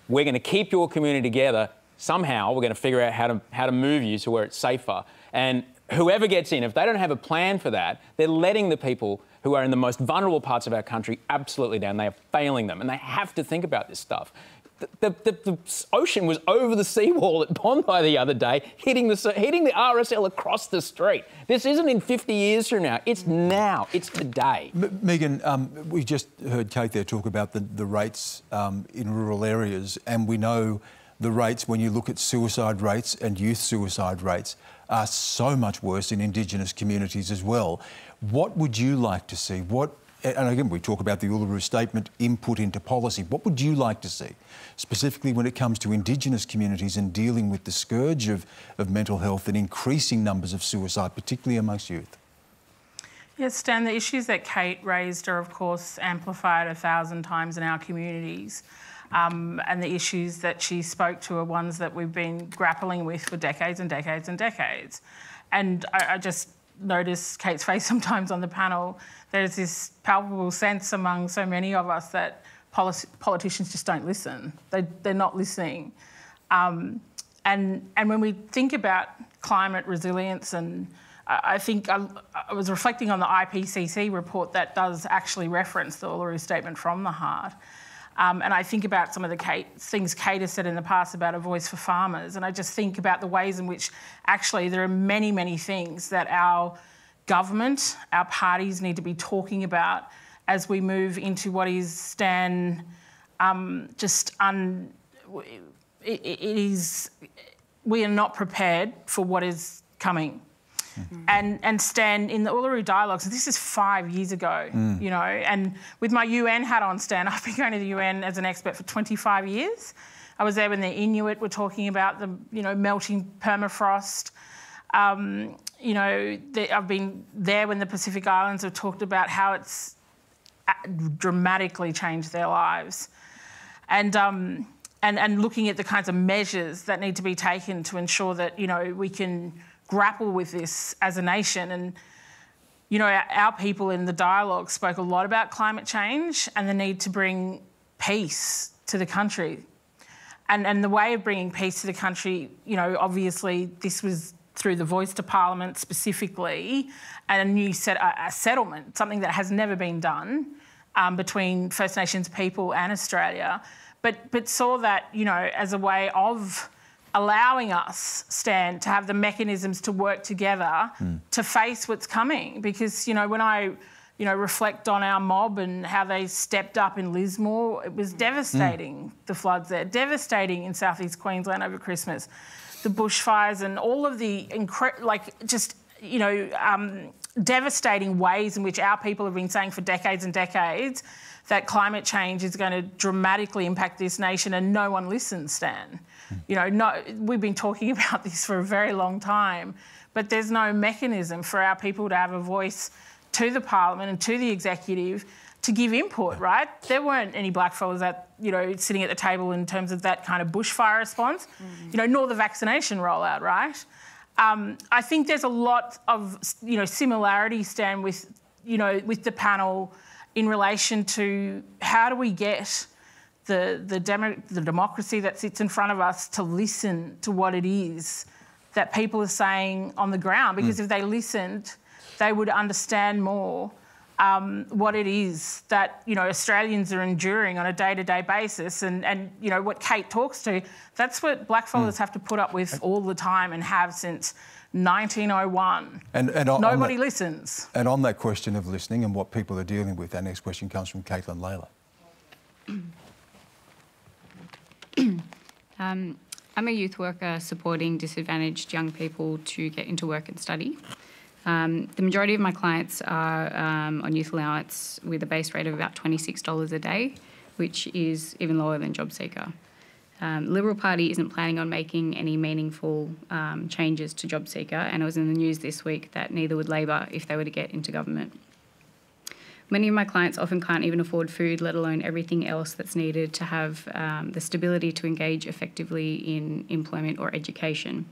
We're going to keep your community together. Somehow we're going to figure out how to move you to where it's safer. And whoever gets in, if they don't have a plan for that, they're letting the people who are in the most vulnerable parts of our country absolutely down. They are failing them, and they have to think about this stuff. The ocean was over the seawall at Bondi the other day, hitting the RSL across the street. This isn't in 50 years from now. It's now. It's today. Megan, we just heard Kate there talk about the rates in rural areas, and we know the rates, when you look at suicide rates and youth suicide rates, are so much worse in Indigenous communities as well. What would you like to see? And again, we talk about the Uluru Statement, input into policy. What would you like to see, specifically when it comes to Indigenous communities and dealing with the scourge of mental health and increasing numbers of suicide, particularly amongst youth? Yes, Stan, the issues that Kate raised are, of course, amplified 1,000 times in our communities. And the issues that she spoke to are ones that we've been grappling with for decades and decades and decades. And I just notice Kate's face sometimes on the panel. There's this palpable sense among so many of us that politicians just don't listen. They're not listening. And when we think about climate resilience, and I think I was reflecting on the IPCC report that does actually reference the Uluru Statement from the Heart. And I think about some of the things Kate has said in the past about a voice for farmers, and I just think about the ways in which actually there are many, many things that our government, our parties need to be talking about as we move into what is, Stan, we are not prepared for what is coming. And Stan, in the Uluru Dialogues, this is 5 years ago, you know, and with my UN hat on, Stan, I've been going to the UN as an expert for 25 years. I was there when the Inuit were talking about the, melting permafrost. I've been there when the Pacific Islands have talked about how it's dramatically changed their lives. And looking at the kinds of measures that need to be taken to ensure that, we can grapple with this as a nation. And, our people in the dialogue spoke a lot about climate change and the need to bring peace to the country. And the way of bringing peace to the country, obviously this was through the voice to Parliament specifically, and a settlement, something that has never been done between First Nations people and Australia, but saw that, as a way of allowing us, Stan, to have the mechanisms to work together to face what's coming. Because, when I, reflect on our mob and how they stepped up in Lismore, it was devastating, the floods there, devastating in southeast Queensland over Christmas, the bushfires and all of the, devastating ways in which our people have been saying for decades and decades that climate change is going to dramatically impact this nation, and no one listens, Stan. We've been talking about this for a very long time, but there's no mechanism for our people to have a voice to the Parliament and to the executive to give input, right? There weren't any blackfellas sitting at the table in terms of that kind of bushfire response, nor the vaccination rollout, right? I think there's a lot of, similarity, Stan, with the panel in relation to how do we get the democracy that sits in front of us to listen to what it is that people are saying on the ground. Because if they listened, they would understand more what it is that, Australians are enduring on a day-to-day basis. And what Kate talks to, that's what blackfellas have to put up with all the time and have since 1901. And nobody listens. And on that question of listening and what people are dealing with, our next question comes from Caitlin Layla. I'm a youth worker supporting disadvantaged young people to get into work and study. The majority of my clients are on youth allowance with a base rate of about $26 a day, which is even lower than JobSeeker. The Liberal Party isn't planning on making any meaningful changes to JobSeeker, and it was in the news this week that neither would Labor if they were to get into government. Many of my clients often can't even afford food, let alone everything else that's needed to have the stability to engage effectively in employment or education.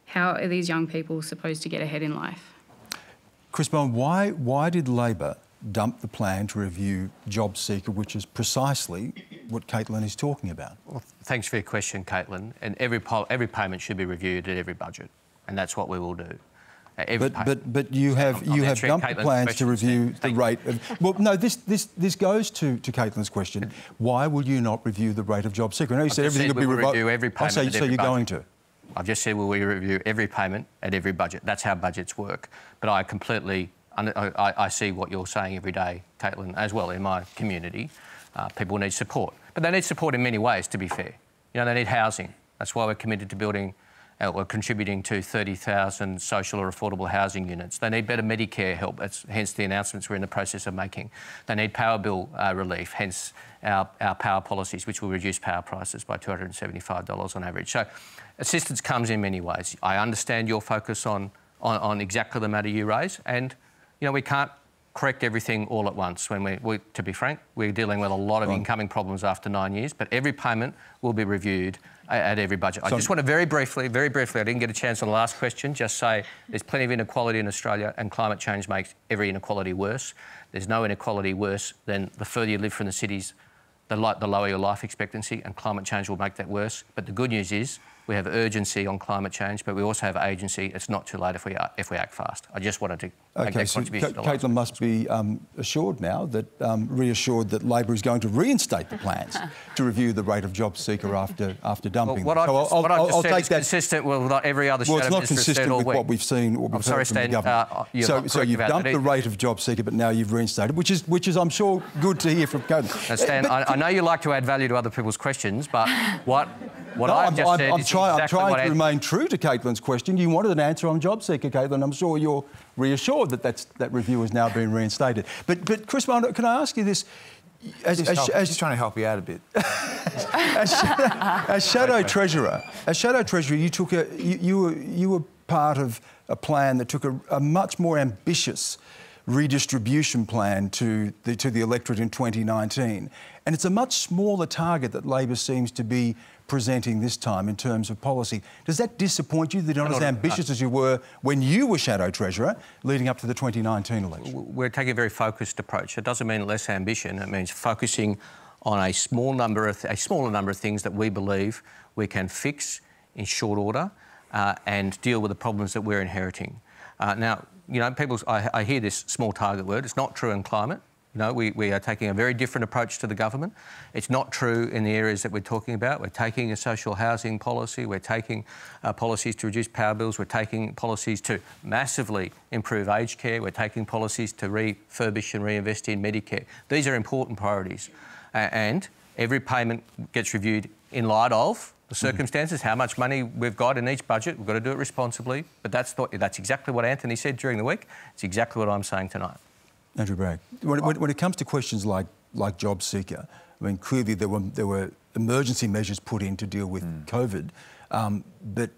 How are these young people supposed to get ahead in life? Chris Bowen, why did Labor dump the plan to review JobSeeker, which is precisely what Caitlin is talking about? Well, thanks for your question, Caitlin. And every payment should be reviewed at every budget, and that's what we will do. But you have dumped the plans to review the rate of... Well, no, this goes to Caitlin's question. Why will you not review the rate of JobSeeker? I know you said everything will be reviewed. Review every payment so you're going to? I've just said we review every payment at every budget. That's how budgets work. But I completely... I see what you're saying every day, Caitlin, as well in my community. People need support. But they need support in many ways, to be fair. You know, they need housing. That's why we're committed to building... we're contributing to 30,000 social or affordable housing units. They need better Medicare help, that's hence the announcements we're in the process of making. They need power bill relief, hence our power policies, which will reduce power prices by $275 on average. So assistance comes in many ways. I understand your focus on exactly the matter you raise, and you know, we can't correct everything all at once. When to be frank, we're dealing with a lot of incoming problems after 9 years, but every payment will be reviewed at every budget. I just want to very briefly, I didn't get a chance on the last question, just say there's plenty of inequality in Australia and climate change makes every inequality worse. There's no inequality worse than the further you live from the cities, the lower your life expectancy, and climate change will make that worse. But the good news is we have urgency on climate change, but we also have agency. It's not too late if we act fast. I just wanted to make that contribution. So Caitlin must be assured now that, reassured that Labor is going to reinstate the plans to review the rate of JobSeeker after dumping. Well, what I've just said is consistent with what every other shadow minister has said all week. Well, it's not consistent with what we've seen or we've heard from the government. So you've dumped the rate of JobSeeker, but now you've reinstated, which is I'm sure good to hear from Caitlin. Now, Stan, I know you like to add value to other people's questions, but what I've just said is I'm trying to remain true to Caitlin's question. You wanted an answer on JobSeeker, Caitlin. I'm sure you're reassured that review has now been reinstated. But Chris Bowen, can I ask you this? Just trying to help you out a bit. As Shadow Treasurer, you were part of a plan that took a much more ambitious redistribution plan to the electorate in 2019, and it's a much smaller target that Labor seems to be presenting this time in terms of policy. Does that disappoint you that you're not as ambitious as you were when you were Shadow Treasurer leading up to the 2019 election? We're taking a very focused approach. It doesn't mean less ambition. It means focusing on a smaller number of things that we believe we can fix in short order and deal with the problems that we're inheriting. Now, you know, I hear this small target word. It's not true in climate. You know, we are taking a very different approach to the government. It's not true in the areas that we're talking about. We're taking a social housing policy. We're taking policies to reduce power bills. We're taking policies to massively improve aged care. We're taking policies to refurbish and reinvest in Medicare. These are important priorities. And every payment gets reviewed in light of the circumstances, how much money we've got in each budget. We've got to do it responsibly. But that's exactly what Anthony said during the week. It's exactly what I'm saying tonight. Andrew Bragg, when it comes to questions like JobSeeker, I mean, clearly there were emergency measures put in to deal with COVID, but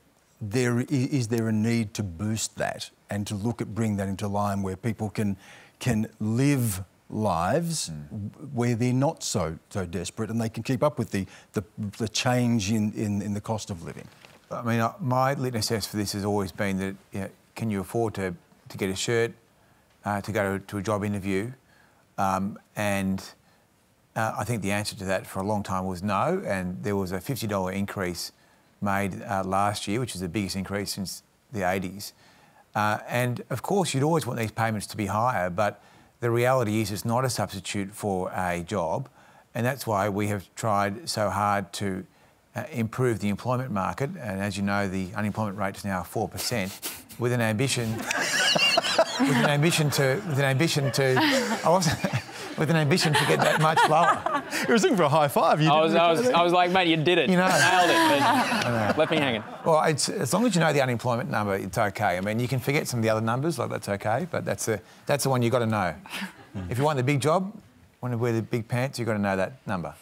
is there a need to boost that and to look at bringing that into line where people can live lives where they're not so desperate and they can keep up with the change in the cost of living? I mean, my litmus test for this has always been that, you know, can you afford to get a shirt, to go to a job interview, and I think the answer to that for a long time was no, and there was a $50 increase made last year, which is the biggest increase since the 80s. And of course, you'd always want these payments to be higher, but the reality is it's not a substitute for a job, and that's why we have tried so hard to improve the employment market. And as you know, the unemployment rate is now 4%, with an ambition. With an ambition to get that much lower. You were looking for a high five. I was like, mate, you did it. You know, nailed it. Left me hanging. Well, as long as you know the unemployment number, it's okay. I mean, you can forget some of the other numbers, like that's okay, but that's the one you got to know. If you want the big job, want to wear the big pants, you've got to know that number.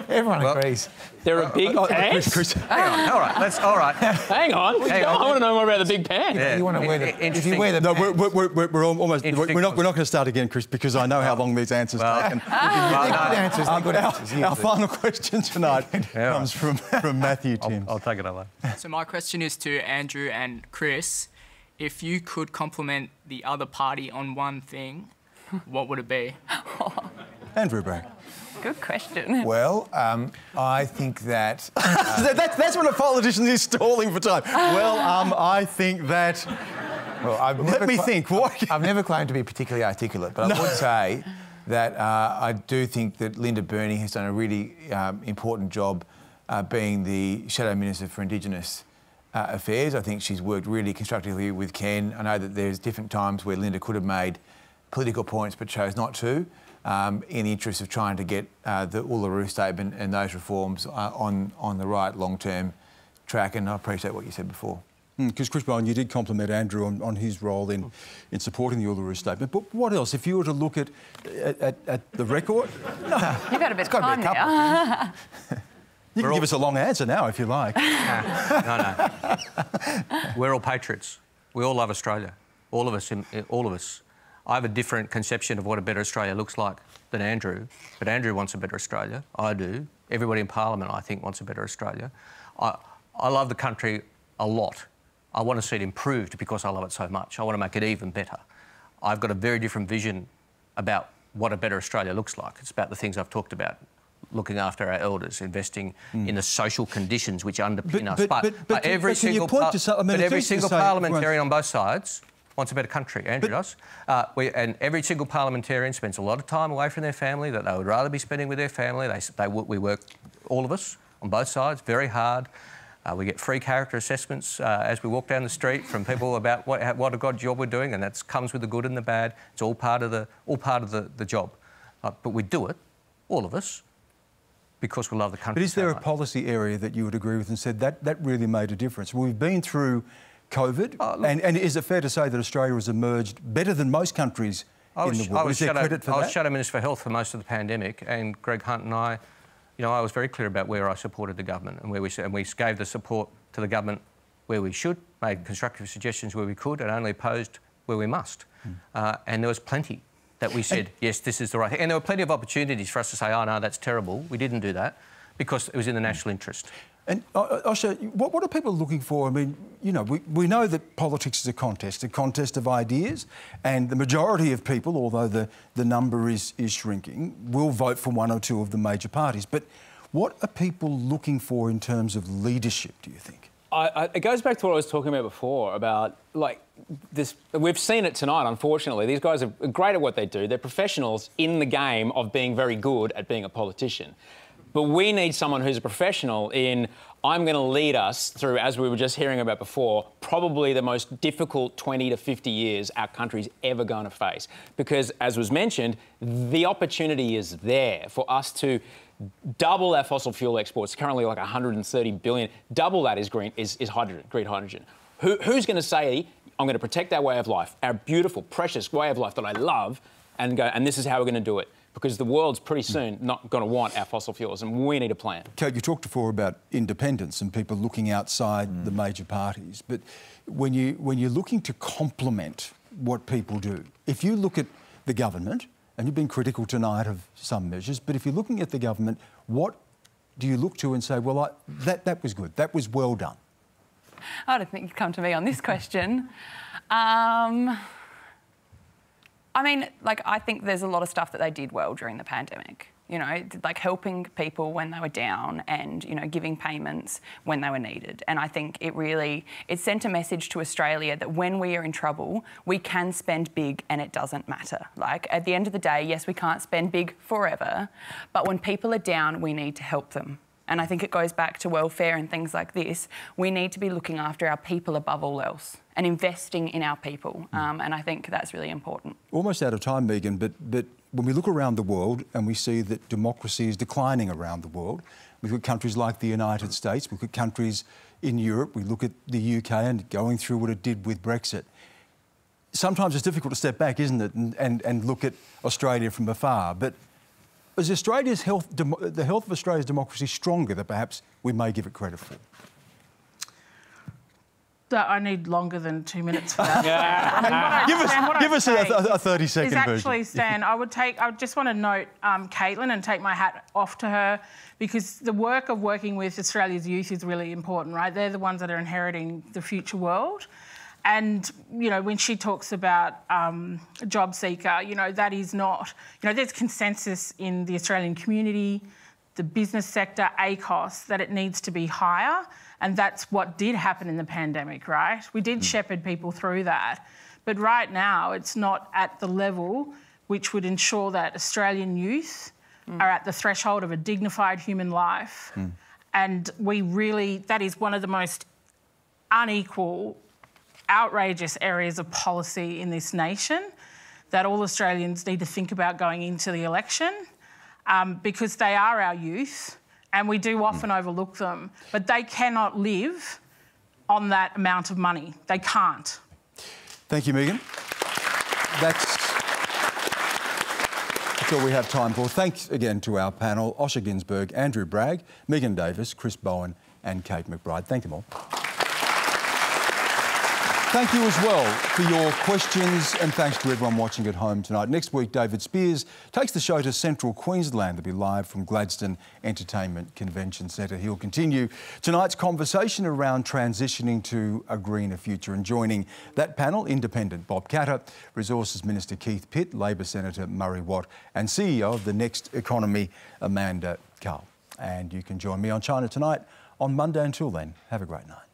Everyone agrees. They're a big pants? Chris. Hang on, all right, all right. Hang on. I want to know more about the big pants. Yeah. You want to wear the... If you wear the... No, we're almost... We're not going to start again, Chris, because I know how long these answers take. And good answers. Our final question tonight comes from Matthew Timms. I'll take it over. So my question is to Andrew and Chris. If you could compliment the other party on one thing, what would it be? Andrew Bragg. Good question. Well, I think that... That's when a politician is stalling for time. Well, I think that... Well, I've never claimed to be particularly articulate, but I would say that I do think that Linda Burney has done a really important job being the Shadow Minister for Indigenous Affairs. I think she's worked really constructively with Ken. I know that there's different times where Linda could have made political points but chose not to, in the interest of trying to get the Uluru Statement and those reforms on the right long-term track, and I appreciate what you said before. Because Chris Bowen, you did compliment Andrew on his role in supporting the Uluru Statement, but what else? If you were to look at the record... You've got a bit of time now. You can give us a long answer now if you like. No. We're all patriots. We all love Australia. All of us. I have a different conception of what a better Australia looks like than Andrew, but Andrew wants a better Australia. I do. Everybody in Parliament, I think, wants a better Australia. I love the country a lot. I want to see it improved because I love it so much. I want to make it even better. I've got a very different vision about what a better Australia looks like. It's about the things I've talked about. Looking after our elders, investing in the social conditions which underpin us. But every single parliamentarian on both sides wants a better country. Andrew does. And every single parliamentarian spends a lot of time away from their family that they would rather be spending with their family. We work, all of us, on both sides, very hard. We get free character assessments as we walk down the street from people about what a good job we're doing, and that comes with the good and the bad. It's all part of the job. But we do it, all of us, because we love the country. But is there a policy area that you would agree with and said that really made a difference? We've been through COVID, and is it fair to say that Australia has emerged better than most countries in the world? Is there credit for that? I was Shadow Minister for Health for most of the pandemic, and Greg Hunt and I, I was very clear about where I supported the government and we gave the support to the government where we should, made constructive suggestions where we could, and only opposed where we must. And there was plenty that we said, yes, this is the right thing. And there were plenty of opportunities for us to say, oh, no, that's terrible. We didn't do that because it was in the national interest. And, Osher, what are people looking for? I mean, we know that politics is a contest of ideas, and the majority of people, although the number is shrinking, will vote for one or two of the major parties. But what are people looking for in terms of leadership, do you think? It goes back to what I was talking about before, about, this. We've seen it tonight, unfortunately. These guys are great at what they do. They're professionals in the game of being very good at being a politician. But we need someone who's a professional in, I'm going to lead us through, as we were just hearing about before, probably the most difficult 20 to 50 years our country's ever going to face. Because, as was mentioned, the opportunity is there for us to double our fossil fuel exports, currently like 130 billion. Double that is green hydrogen. Who's going to say, I'm going to protect our way of life, our beautiful, precious way of life that I love, and this is how we're going to do it? Because the world's pretty soon not going to want our fossil fuels, and we need a plan. Kate, you talked before about independence and people looking outside the major parties, but when you're looking to complement what people do, if you look at the government, and you've been critical tonight of some measures, but if you're looking at the government, what do you look to and say, well, that was good, that was well done? I don't think you'd come to me on this question. I mean, I think there's a lot of stuff that they did well during the pandemic. Helping people when they were down and, giving payments when they were needed. And I think it sent a message to Australia that when we are in trouble, we can spend big and it doesn't matter. At the end of the day, yes, we can't spend big forever, but when people are down, we need to help them. And I think it goes back to welfare and things like this. We need to be looking after our people above all else and investing in our people. And I think that's really important. Almost out of time, Megan, but when we look around the world and we see that democracy is declining around the world, we look at countries like the United States, we look at countries in Europe, we look at the UK and going through what it did with Brexit. Sometimes it's difficult to step back, isn't it, and look at Australia from afar. But Is Australia's health, the health of Australia's democracy stronger than perhaps we may give it credit for? I need longer than 2 minutes for that. Give us a 30-second version. Actually, Stan, I just want to note Caitlin and take my hat off to her, because the work of working with Australia's youth is really important, right? They're the ones that are inheriting the future world. And, you know, when she talks about job seeker, you know, that is not... You know, there's consensus in the Australian community, the business sector, ACOS, that it needs to be higher. And that's what did happen in the pandemic, right? We did shepherd people through that. But right now, it's not at the level which would ensure that Australian youth are at the threshold of a dignified human life. And we really... That is one of the most unequal, outrageous areas of policy in this nation that all Australians need to think about going into the election, because they are our youth and we do often overlook them, but they cannot live on that amount of money. They can't. Thank you, Megan. That's all we have time for. Thanks again to our panel, Osher Günsberg, Andrew Bragg, Megan Davis, Chris Bowen and Kate McBride. Thank them all. Thank you as well for your questions, and thanks to everyone watching at home tonight. Next week, David Spears takes the show to central Queensland to be live from Gladstone Entertainment Convention Centre. He'll continue tonight's conversation around transitioning to a greener future, and joining that panel, Independent Bob Katter, Resources Minister Keith Pitt, Labor Senator Murray Watt and CEO of The Next Economy, Amanda Carl. And you can join me on China Tonight on Monday. Until then, have a great night.